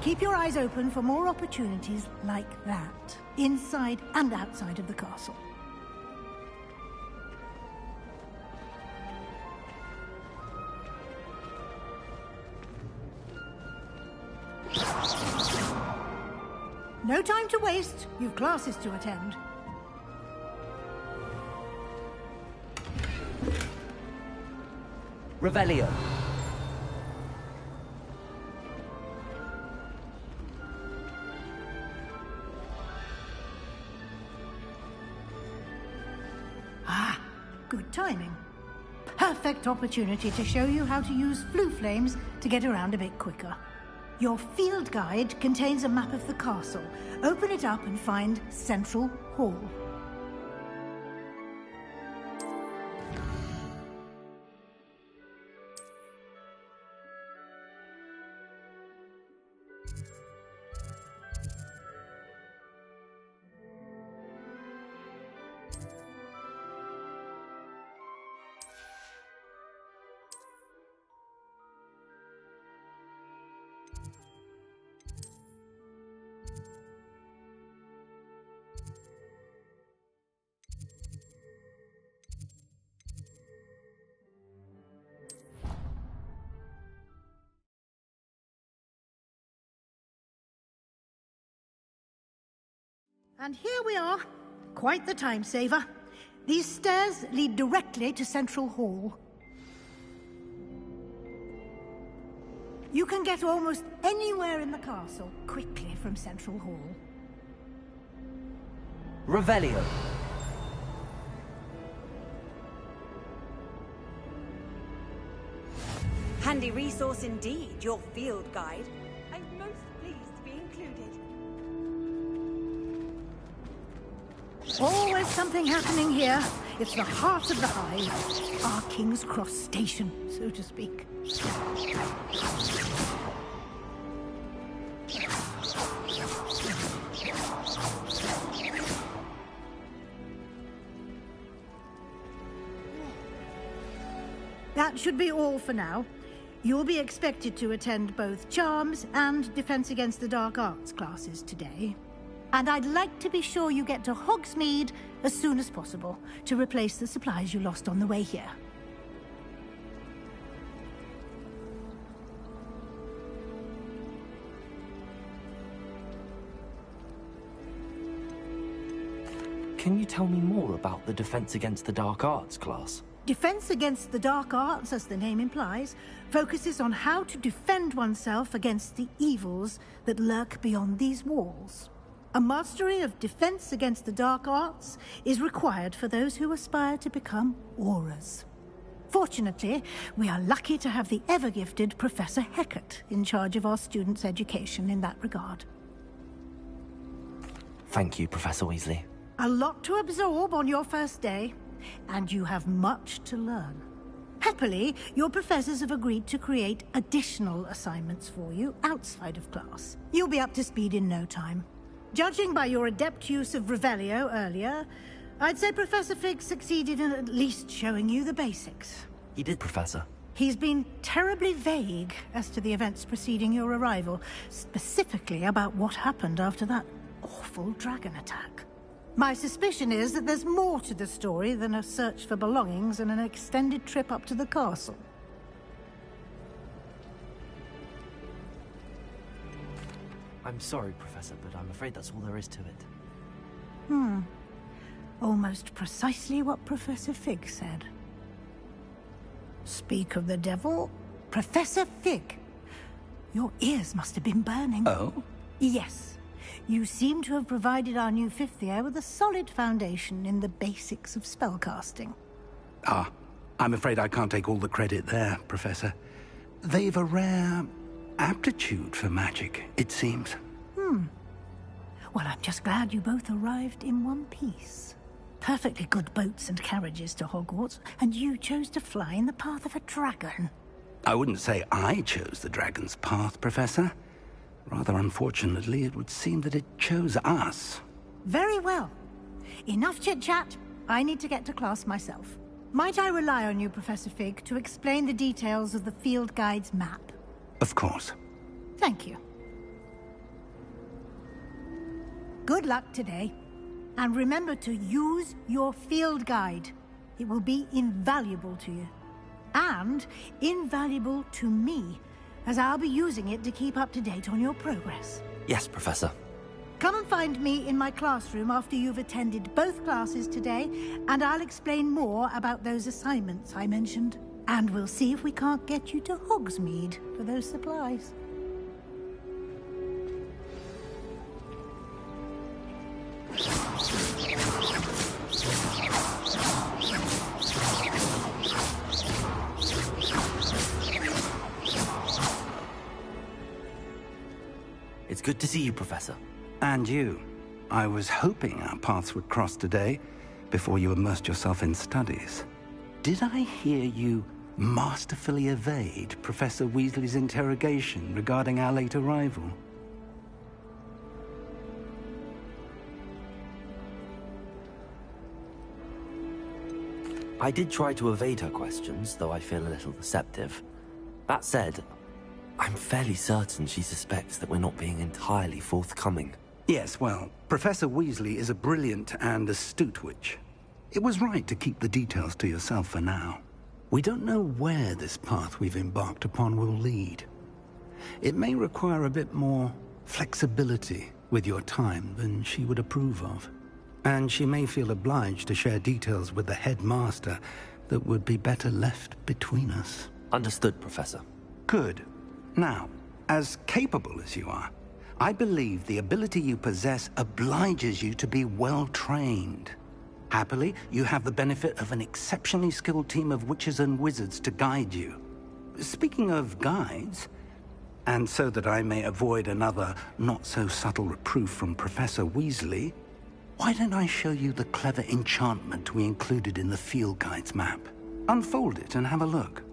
Keep your eyes open for more opportunities like that, inside and outside of the castle. No time to waste. You've classes to attend. Revelio. Ah, good timing. Perfect opportunity to show you how to use flue flames to get around a bit quicker. Your field guide contains a map of the castle. Open it up and find Central Hall. And here we are. Quite the time saver. These stairs lead directly to Central Hall. You can get almost anywhere in the castle quickly from Central Hall. Revelio. Handy resource indeed, your field guide. I'm most pleased to be included. Always something happening here. It's the heart of the hive. Our King's Cross station, so to speak. That should be all for now. You'll be expected to attend both Charms and Defense Against the Dark Arts classes today. And I'd like to be sure you get to Hogsmeade as soon as possible to replace the supplies you lost on the way here. Can you tell me more about the Defense Against the Dark Arts class? Defense Against the Dark Arts, as the name implies, focuses on how to defend oneself against the evils that lurk beyond these walls. A mastery of Defense Against the Dark Arts is required for those who aspire to become Aurors. Fortunately, we are lucky to have the ever-gifted Professor Hecat in charge of our students' education in that regard. Thank you, Professor Weasley. A lot to absorb on your first day, and you have much to learn. Happily, your professors have agreed to create additional assignments for you outside of class. You'll be up to speed in no time. Judging by your adept use of Revelio earlier, I'd say Professor Fig succeeded in at least showing you the basics. He did, Professor. He's been terribly vague as to the events preceding your arrival, specifically about what happened after that awful dragon attack. My suspicion is that there's more to the story than a search for belongings and an extended trip up to the castle. I'm sorry, Professor, but I'm afraid that's all there is to it. Almost precisely what Professor Fig said. Speak of the devil, Professor Fig. Your ears must have been burning. Oh? Yes. You seem to have provided our new fifth year with a solid foundation in the basics of spellcasting. Ah, I'm afraid I can't take all the credit there, Professor. They've a rare aptitude for magic, it seems. Well, I'm just glad you both arrived in one piece. Perfectly good boats and carriages to Hogwarts, and you chose to fly in the path of a dragon. I wouldn't say I chose the dragon's path, Professor. Rather unfortunately, it would seem that it chose us. Very well. Enough chit-chat. I need to get to class myself. Might I rely on you, Professor Fig, to explain the details of the field guide's map? Of course. Thank you. Good luck today. And remember to use your field guide. It will be invaluable to you. And invaluable to me, as I'll be using it to keep up to date on your progress. Yes, Professor. Come and find me in my classroom after you've attended both classes today, and I'll explain more about those assignments I mentioned. And we'll see if we can't get you to Hogsmeade for those supplies. It's good to see you, Professor. And you. I was hoping our paths would cross today, before you immersed yourself in studies. Did I hear you masterfully evade Professor Weasley's interrogation regarding our late arrival? I did try to evade her questions, though I feel a little deceptive. That said, I'm fairly certain she suspects that we're not being entirely forthcoming. Yes, well, Professor Weasley is a brilliant and astute witch. It was right to keep the details to yourself for now. We don't know where this path we've embarked upon will lead. It may require a bit more flexibility with your time than she would approve of. And she may feel obliged to share details with the headmaster that would be better left between us. Understood, Professor. Good. Now, as capable as you are, I believe the ability you possess obliges you to be well-trained. Happily, you have the benefit of an exceptionally skilled team of witches and wizards to guide you. Speaking of guides, and so that I may avoid another not-so-subtle reproof from Professor Weasley, why don't I show you the clever enchantment we included in the field guide's map? Unfold it and have a look.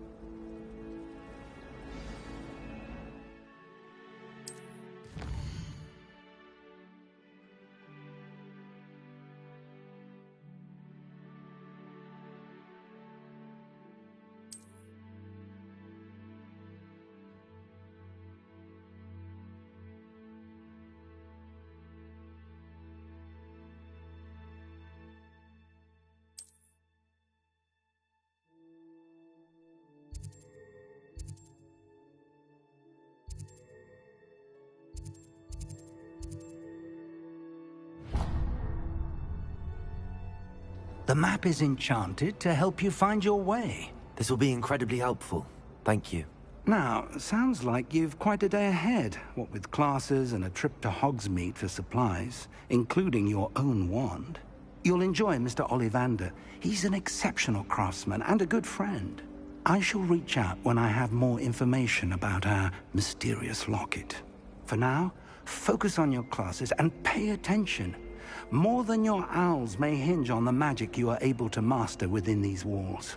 The map is enchanted to help you find your way. This will be incredibly helpful. Thank you. Now, sounds like you've quite a day ahead, what with classes and a trip to Hogsmeade for supplies, including your own wand. You'll enjoy Mr. Ollivander. He's an exceptional craftsman and a good friend. I shall reach out when I have more information about our mysterious locket. For now, focus on your classes and pay attention. More than your owls may hinge on the magic you are able to master within these walls.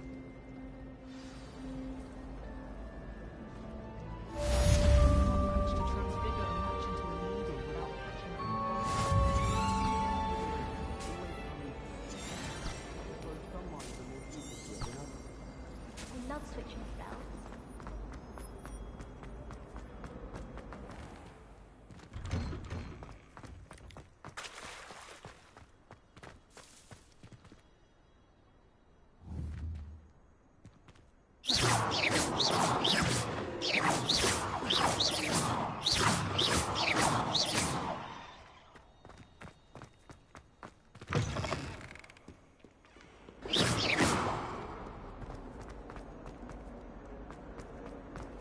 I love switching spells.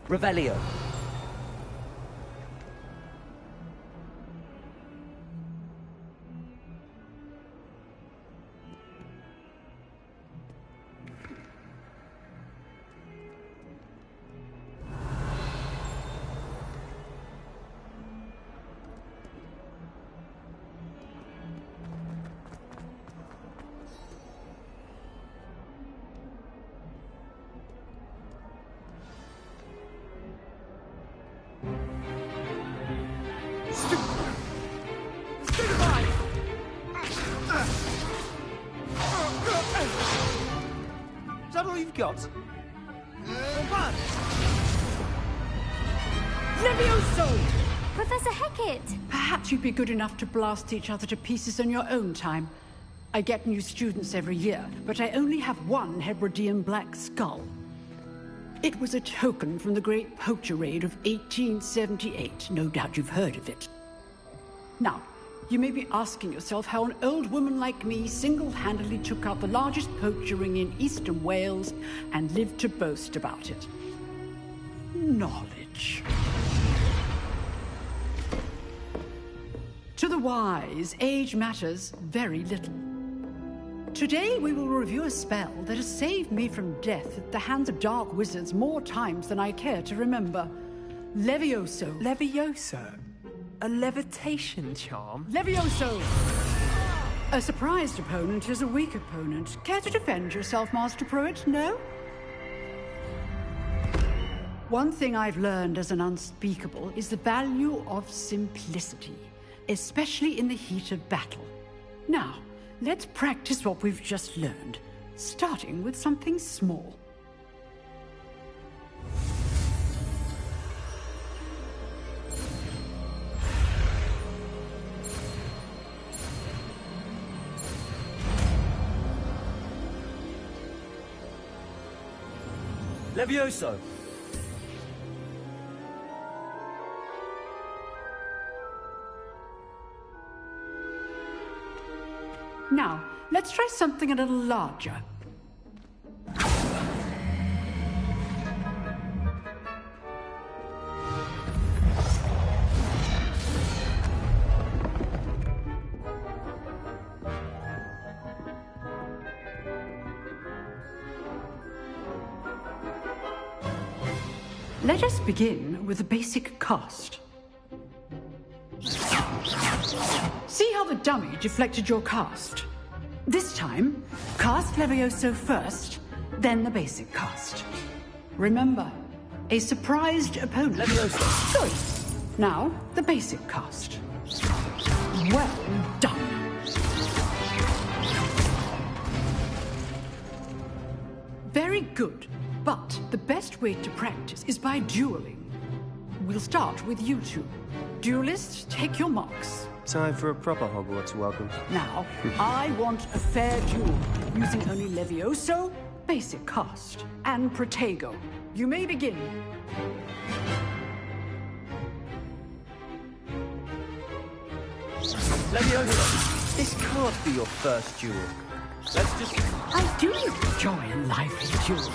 Revelio. Is that all you've got? Levioso! Professor Hecat! Perhaps you'd be good enough to blast each other to pieces on your own time. I get new students every year, but I only have one Hebridean black skull. It was a token from the Great Poacher Raid of 1878. No doubt you've heard of it. Now, you may be asking yourself how an old woman like me single-handedly took out the largest poacher ring in eastern Wales and lived to boast about it. Knowledge. To the wise, age matters very little. Today we will review a spell that has saved me from death at the hands of dark wizards more times than I care to remember. Levioso. Levioso? A levitation charm? Levioso! A surprised opponent is a weak opponent. Care to defend yourself, Master Pruitt? No? One thing I've learned as an unspeakable is the value of simplicity, especially in the heat of battle. Now, let's practice what we've just learned, starting with something small. Levioso! Now, let's try something a little larger. Let us begin with the basic cast. See how the dummy deflected your cast? This time, cast Levioso first, then the basic cast. Remember, a surprised opponent. Levioso. Good. Now, the basic cast. Well done. Very good. But the best way to practice is by dueling. We'll start with you two. Duelists, take your marks. Time for a proper Hogwarts welcome. Now, I want a fair duel, using only Levioso, basic cast, and Protego. You may begin. Levioso, this can't be your first duel. Let's just... I do enjoy a lively duel.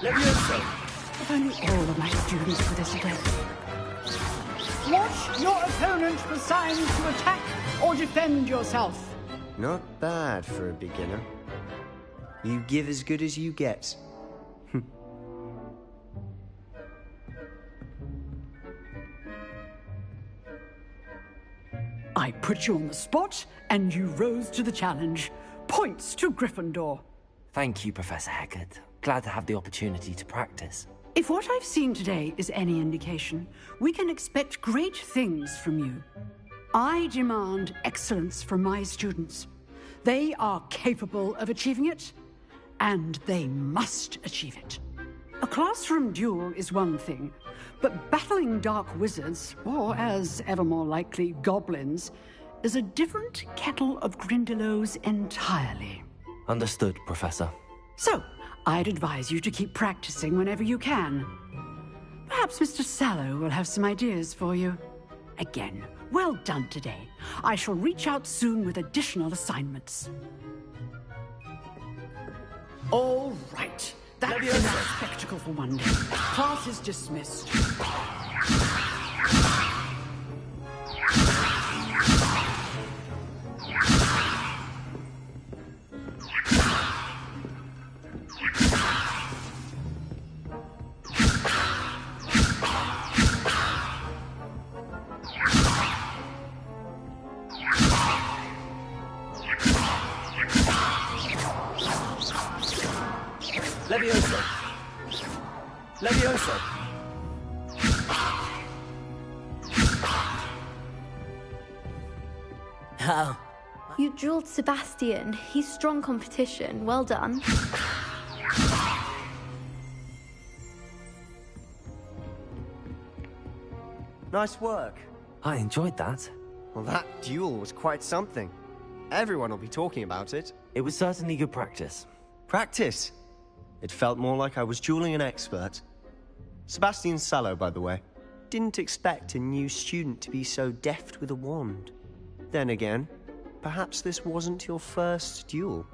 Levioso! If only all of my students were this adept. Watch your opponent for signs to attack or defend yourself. Not bad for a beginner. You give as good as you get. I put you on the spot, and you rose to the challenge. Points to Gryffindor. Thank you, Professor Hecat. Glad to have the opportunity to practice. If what I've seen today is any indication, we can expect great things from you. I demand excellence from my students. They are capable of achieving it, and they must achieve it. A classroom duel is one thing, but battling dark wizards, or as ever more likely, goblins, is a different kettle of Grindylows entirely. Understood, Professor. So, I'd advise you to keep practicing whenever you can. Perhaps Mr. Sallow will have some ideas for you. Again, well done today. I shall reach out soon with additional assignments. All right. That's enough spectacle for one day. Class is dismissed. Levioso! Levioso! Oh. You drilled Sebastian. He's strong competition. Well done. Nice work. I enjoyed that. Well, that duel was quite something. Everyone will be talking about it. It was certainly good practice. Practice? It felt more like I was dueling an expert. Sebastian Sallow, by the way. Didn't expect a new student to be so deft with a wand. Then again, perhaps this wasn't your first duel.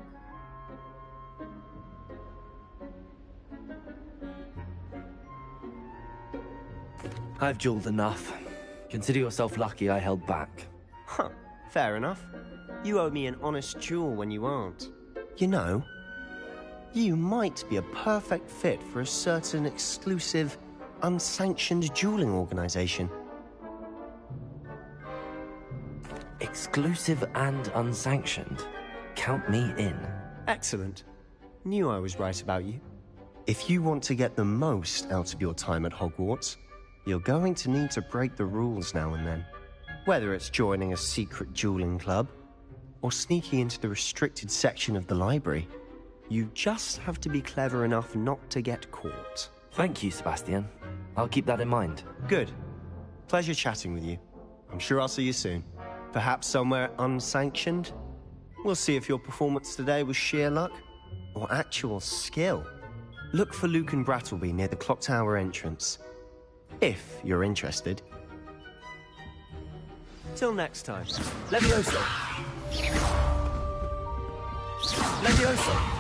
I've dueled enough. Consider yourself lucky I held back. Huh, fair enough. You owe me an honest duel when you aren't. You know, you might be a perfect fit for a certain exclusive, unsanctioned dueling organization. Exclusive and unsanctioned? Count me in. Excellent. Knew I was right about you. If you want to get the most out of your time at Hogwarts, you're going to need to break the rules now and then. Whether it's joining a secret dueling club, or sneaking into the restricted section of the library, you just have to be clever enough not to get caught. Thank you, Sebastian. I'll keep that in mind. Good. Pleasure chatting with you. I'm sure I'll see you soon. Perhaps somewhere unsanctioned? We'll see if your performance today was sheer luck, or actual skill. Look for Luke and Brattleby near the Clock Tower entrance. If you're interested. Till next time. Levioso! Levioso!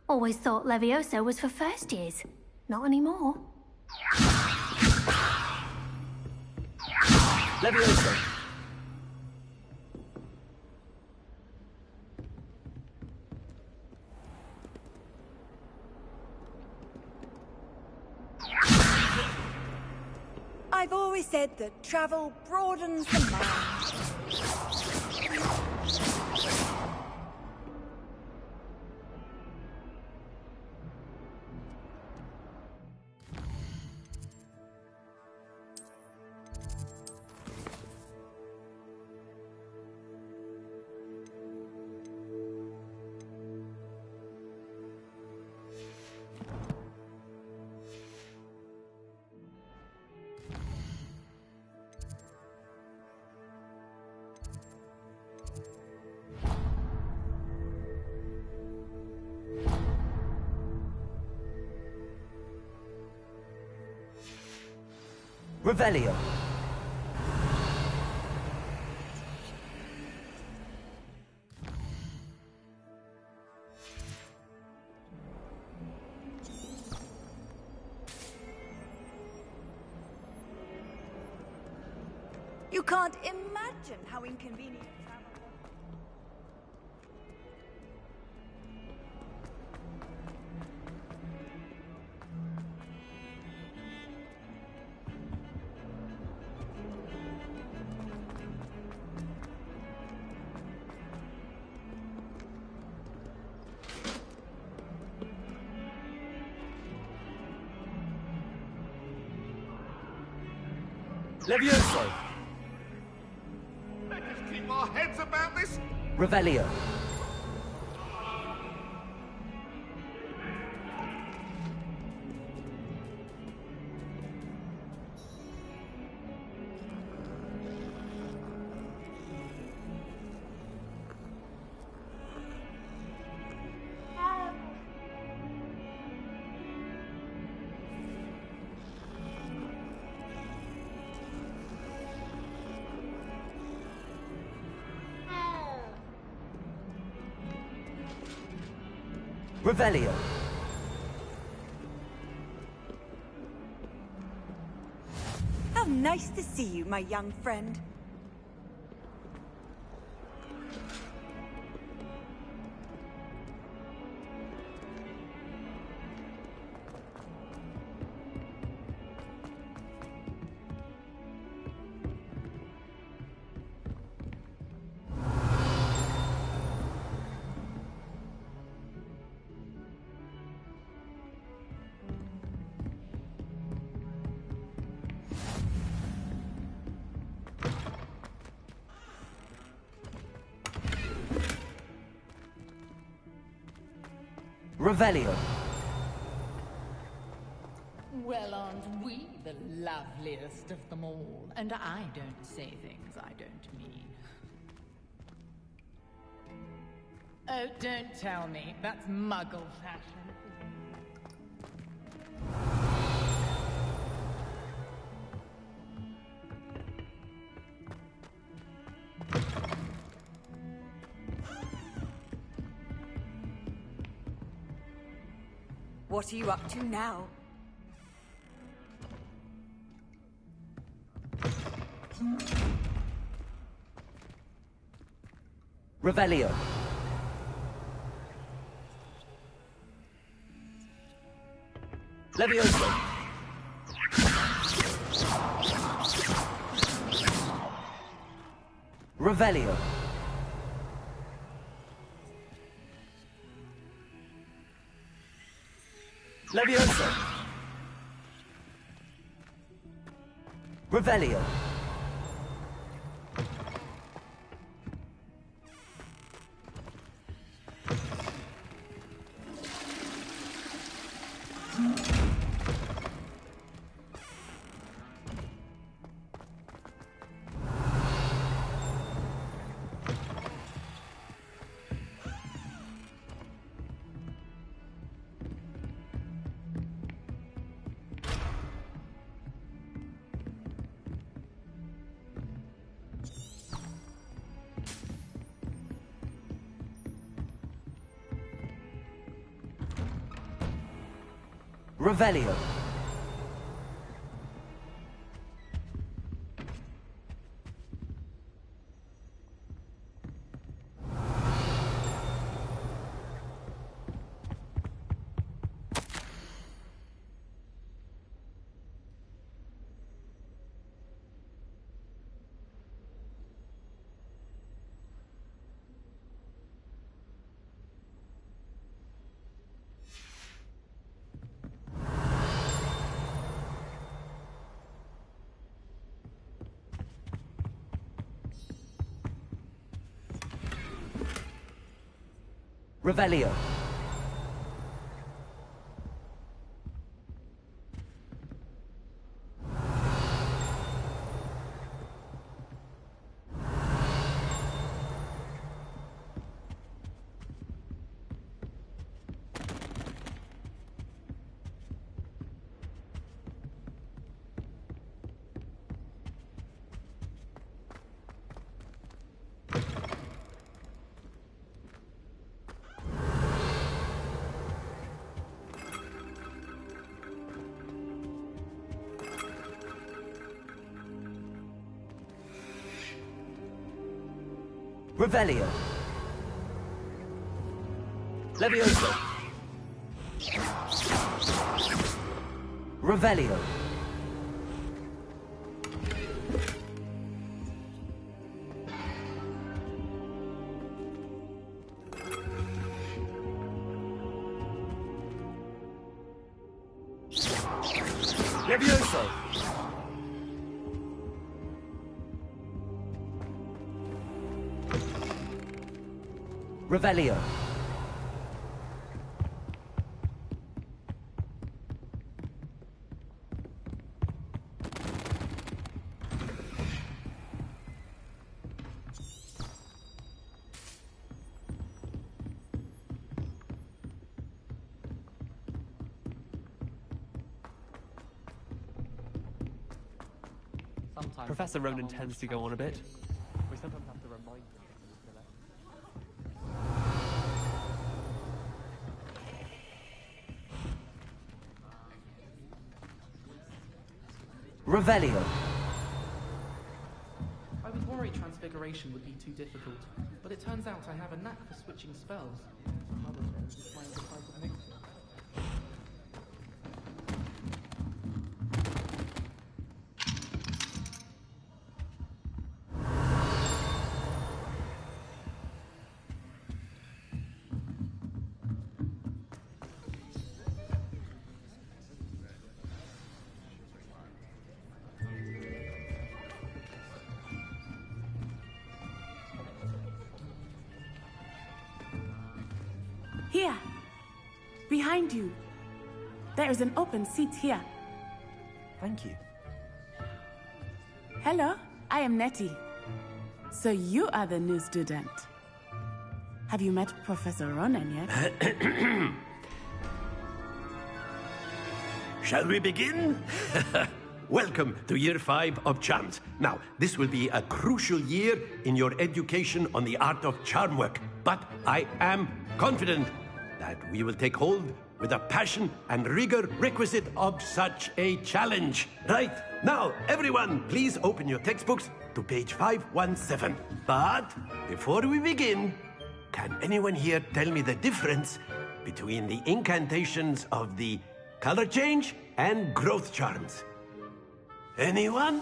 Always thought Levioso was for first years. Not anymore. Levioso! I've always said that travel broadens the mind. Revelio. You can't imagine how inconvenient travel was. Levioso! Let us keep our heads about this. Revelio. Revelio. How nice to see you, my young friend. Revelio. Well, aren't we the loveliest of them all? And I don't say things I don't mean. Oh, don't tell me. That's Muggle fashion. What are you up to now? Revelio. Levioso. Revelio. Levioso. Revelio. Revelio. Revelio. Revelio. Levioso. Revelio. Levioso. Revelio. Sometimes Professor Ronan tends to go on a bit. We sometimes have to remind him. Revelio. I was worried Transfiguration would be too difficult, but it turns out I have a knack for switching spells. Some other things just might decide to mix it. Here. Behind you. There is an open seat here. Thank you. Hello, I am Nettie. So you are the new student. Have you met Professor Ronan yet? Shall we begin? Welcome to Year 5 of Charms. Now, this will be a crucial year in your education on the art of charm work. But I am confident that we will take hold with the passion and rigor requisite of such a challenge. Right, now, everyone, please open your textbooks to page 517. But before we begin, can anyone here tell me the difference between the incantations of the color change and growth charms? Anyone?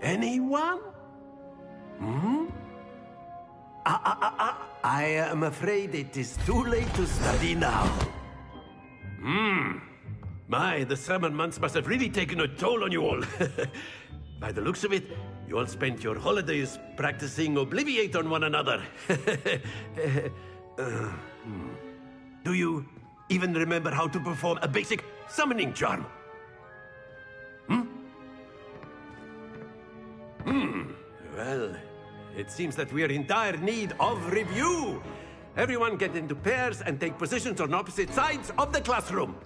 Anyone? I am afraid it is too late to study now. My, the summer months must have really taken a toll on you all. By the looks of it, you all spent your holidays practicing Obliviate on one another. Do you even remember how to perform a basic summoning charm? Well, it seems that we are in dire need of review. Everyone get into pairs and take positions on opposite sides of the classroom.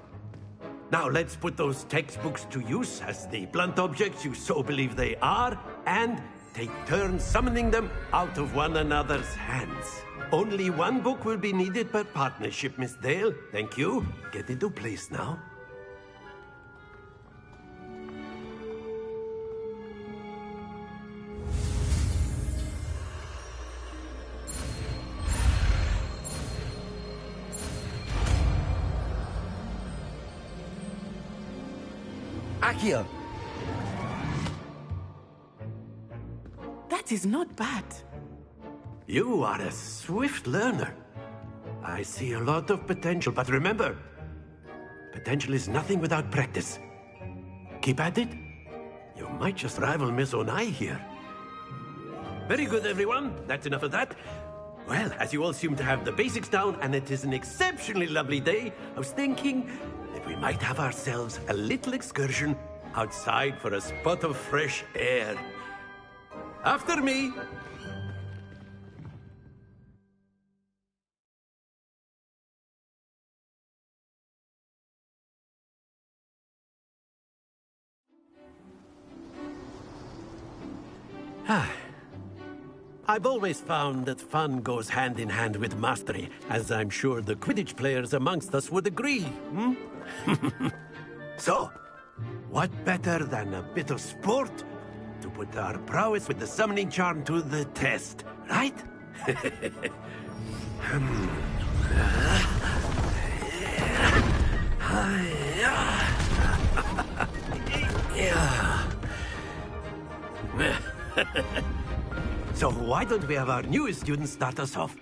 Now let's put those textbooks to use as the blunt objects you so believe they are, and take turns summoning them out of one another's hands. Only one book will be needed per partnership, Miss Dale. Thank you. Get into place now. Accio! That is not bad. You are a swift learner. I see a lot of potential, but remember, potential is nothing without practice. Keep at it. You might just rival Miss Onai here. Very good, everyone. That's enough of that. Well, as you all seem to have the basics down, and it is an exceptionally lovely day, I was thinking that we might have ourselves a little excursion outside for a spot of fresh air. After me. I've always found that fun goes hand in hand with mastery, as I'm sure the Quidditch players amongst us would agree. So, what better than a bit of sport to put our prowess with the summoning charm to the test, right? So why don't we have our newest student start us off?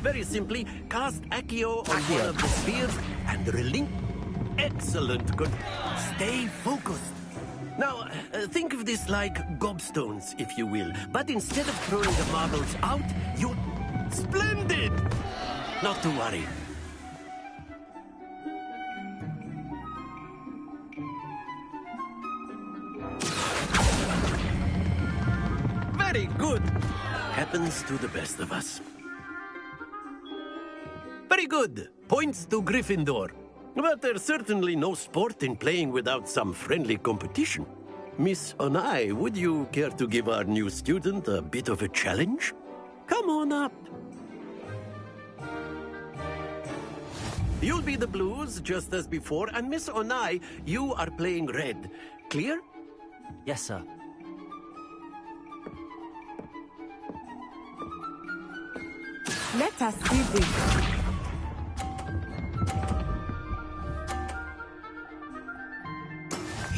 Very simply, cast Accio on one of the spheres and relink. Excellent, good. Stay focused. Now, think of this like gobstones, if you will. But instead of throwing the marbles out, you... Splendid! Not to worry. Very good. Happens to the best of us. Very good. Points to Gryffindor. But there's certainly no sport in playing without some friendly competition. Miss Onai, would you care to give our new student a bit of a challenge? Come on up. You'll be the blues, just as before, and Miss Onai, you are playing red. Clear? Yes, sir. Let us see this.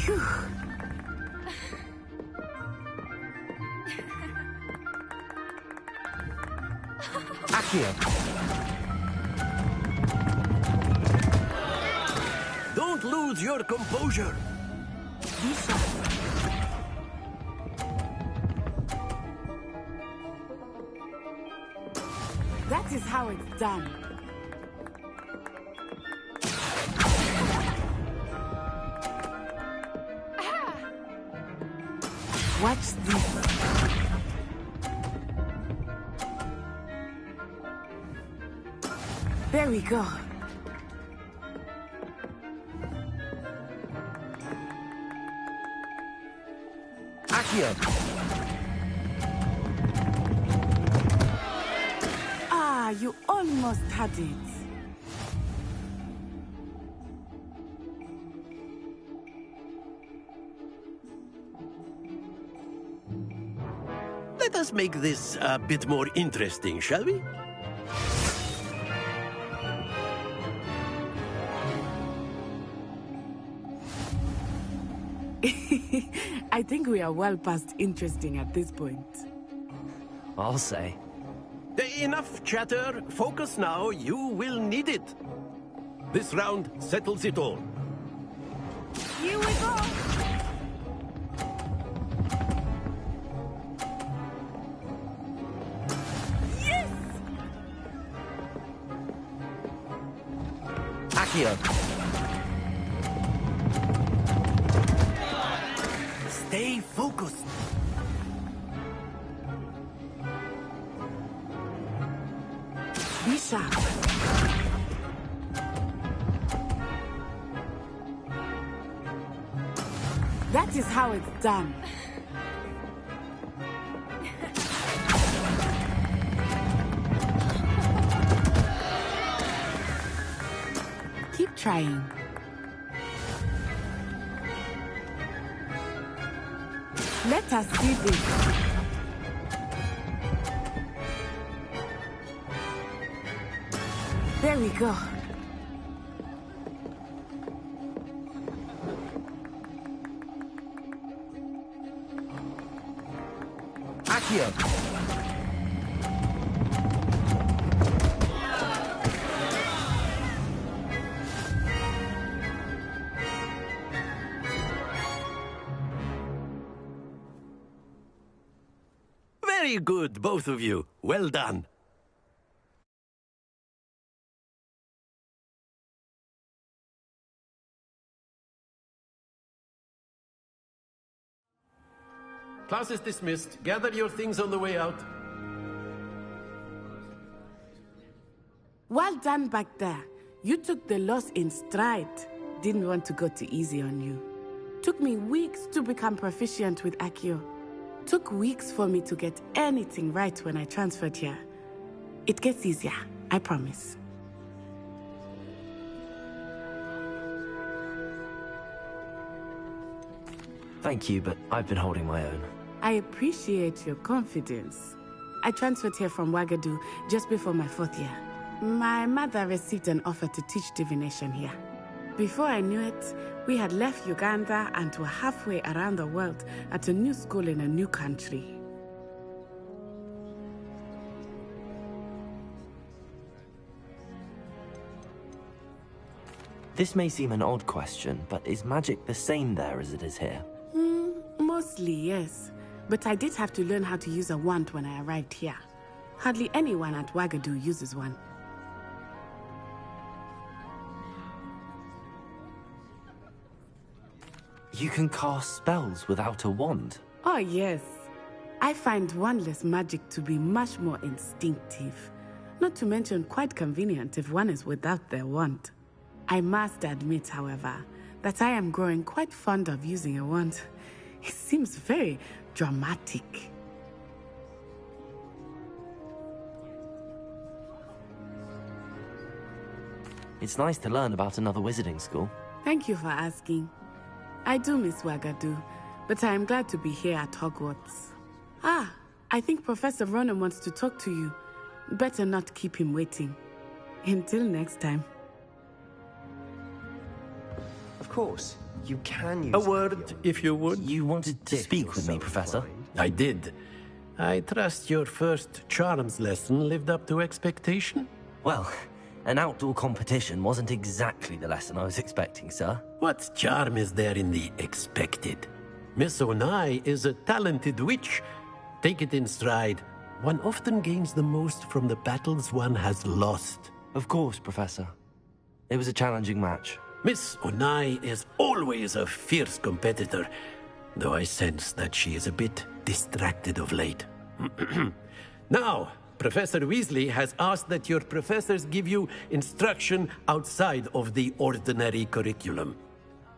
Phew. Accio! Don't lose your composure. is how it's done. Watch this. There we go. Accio! Ah, you almost had it. Let us make this a bit more interesting, shall we? I think we are well past interesting at this point. I'll say. Enough chatter. Focus now. You will need it. This round settles it all. Here we go. Yes! Accio! Stay focused. Be sharp. That is how it's done. Keep trying. Let us see this. There we go. Accio! Very good, both of you. Well done. Class is dismissed. Gather your things on the way out. Well done back there. You took the loss in stride. Didn't want to go too easy on you. Took me weeks to become proficient with Accio. Took weeks for me to get anything right when I transferred here. It gets easier, I promise. Thank you, but I've been holding my own. I appreciate your confidence. I transferred here from Wagadu just before my 4th year. My mother received an offer to teach divination here. Before I knew it, we had left Uganda and were halfway around the world at a new school in a new country. This may seem an odd question, but is magic the same there as it is here? Mostly, yes. But I did have to learn how to use a wand when I arrived here. Hardly anyone at Wagadu uses one. You can cast spells without a wand? Oh, yes. I find wandless magic to be much more instinctive. Not to mention quite convenient if one is without their wand. I must admit, however, that I am growing quite fond of using a wand. It seems very dramatic. It's nice to learn about another wizarding school. Thank you for asking. I do miss Wagadu, but I am glad to be here at Hogwarts. Ah, I think Professor Ronan wants to talk to you. Better not keep him waiting. Until next time. Of course, you can use... A word, if you would. You wanted to speak with me, Professor? I did. I trust your first charms lesson lived up to expectation? Well, an outdoor competition wasn't exactly the lesson I was expecting, sir. What charm is there in the expected? Miss Onai is a talented witch. Take it in stride. one often gains the most from the battles one has lost. Of course, Professor. It was a challenging match. Miss Onai is always a fierce competitor, though I sense that she is a bit distracted of late. Now, Professor Weasley has asked that your professors give you instruction outside of the ordinary curriculum.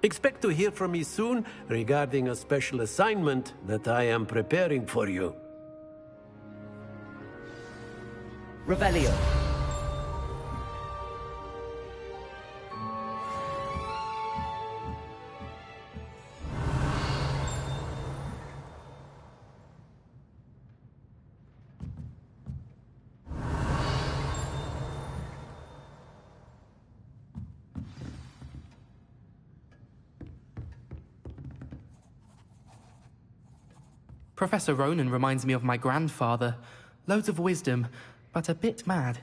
Expect to hear from me soon regarding a special assignment that I am preparing for you. Revelio. Professor Ronan reminds me of my grandfather. Loads of wisdom, but a bit mad.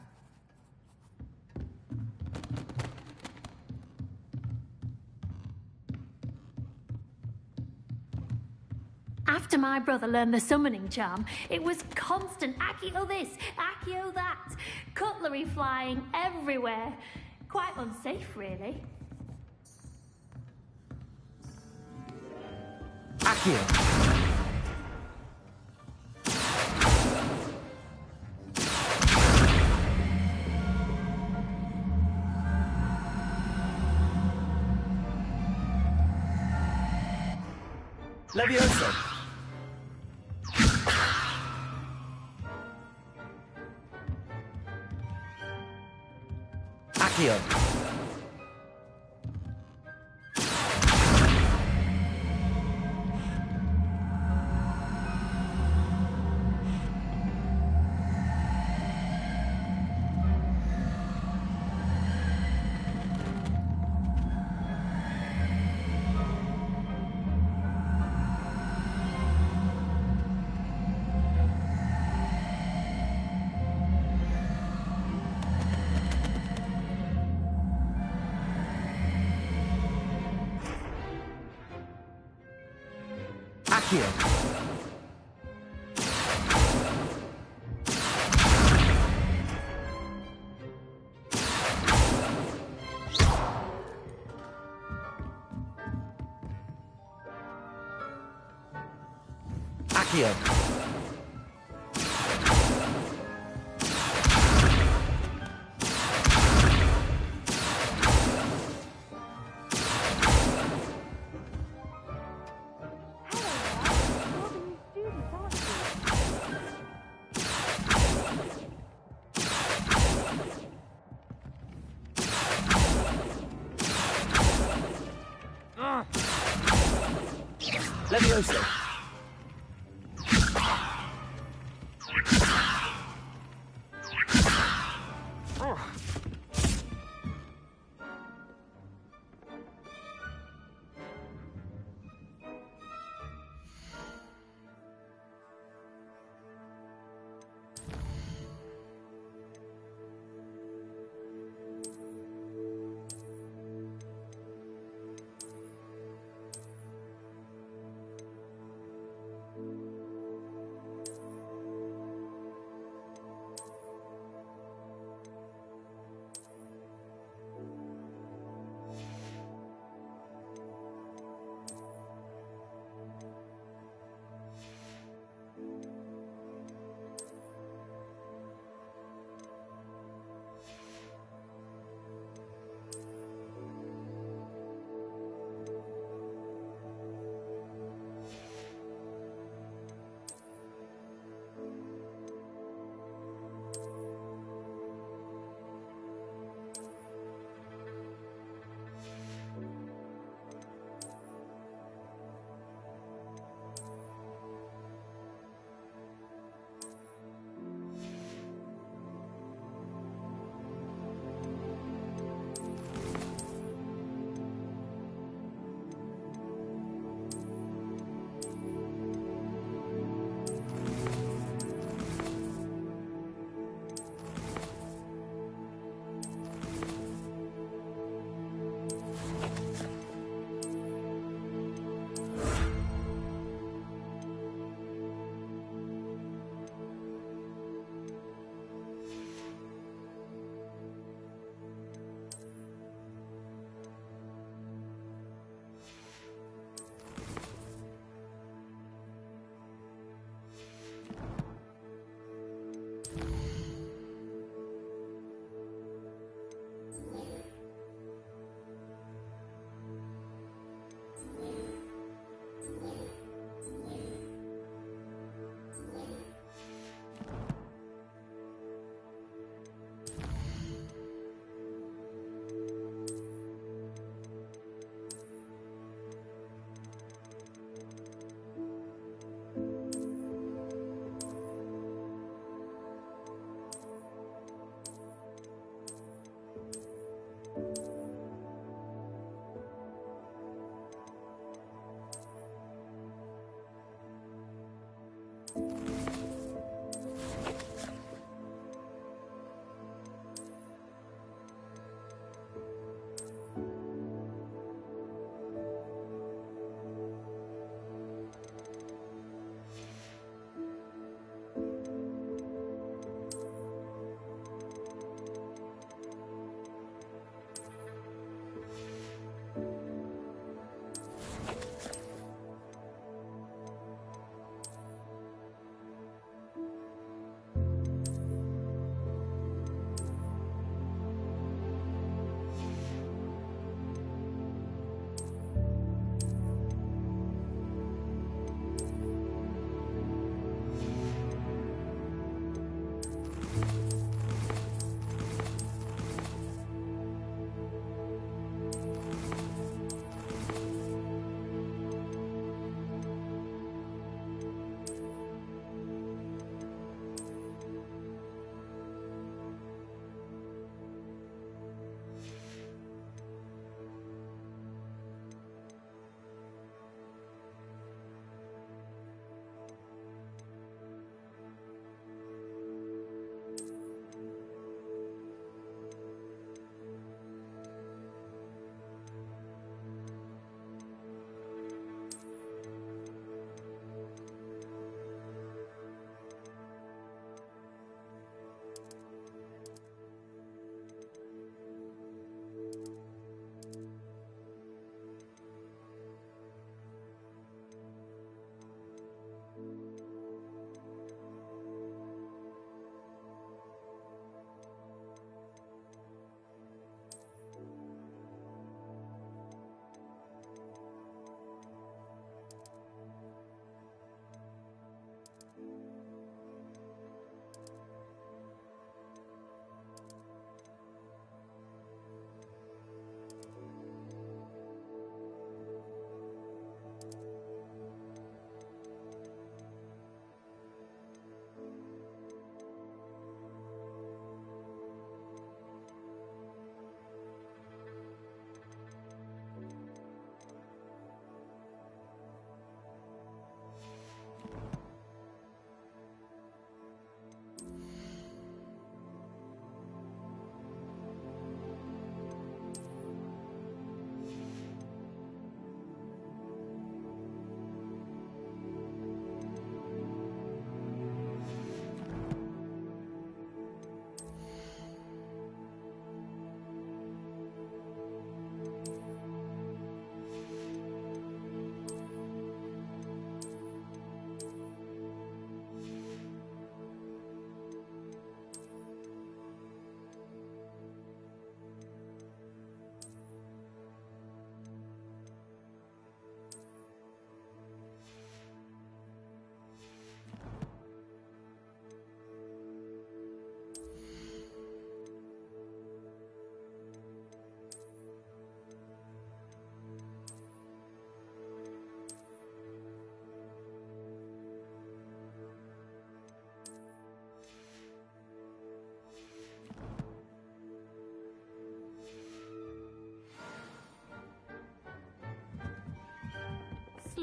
After my brother learned the summoning charm, it was constant Accio this, Accio that. Cutlery flying everywhere. Quite unsafe, really. Accio. Levioso. Accio. Accio. Accio. Levioso.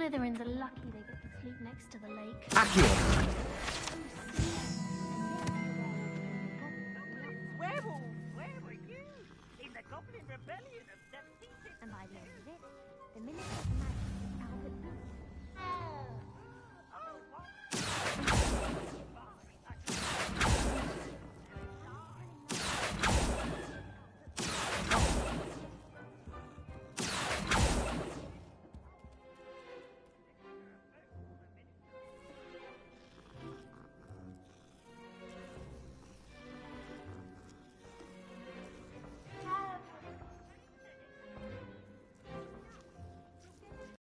Slytherins are lucky they get to sleep next to the lake. Accio! Werewolf, where were you? In the Goblin Rebellion of defeated... And by the end of it, the Minister of Magic is Albert Booth.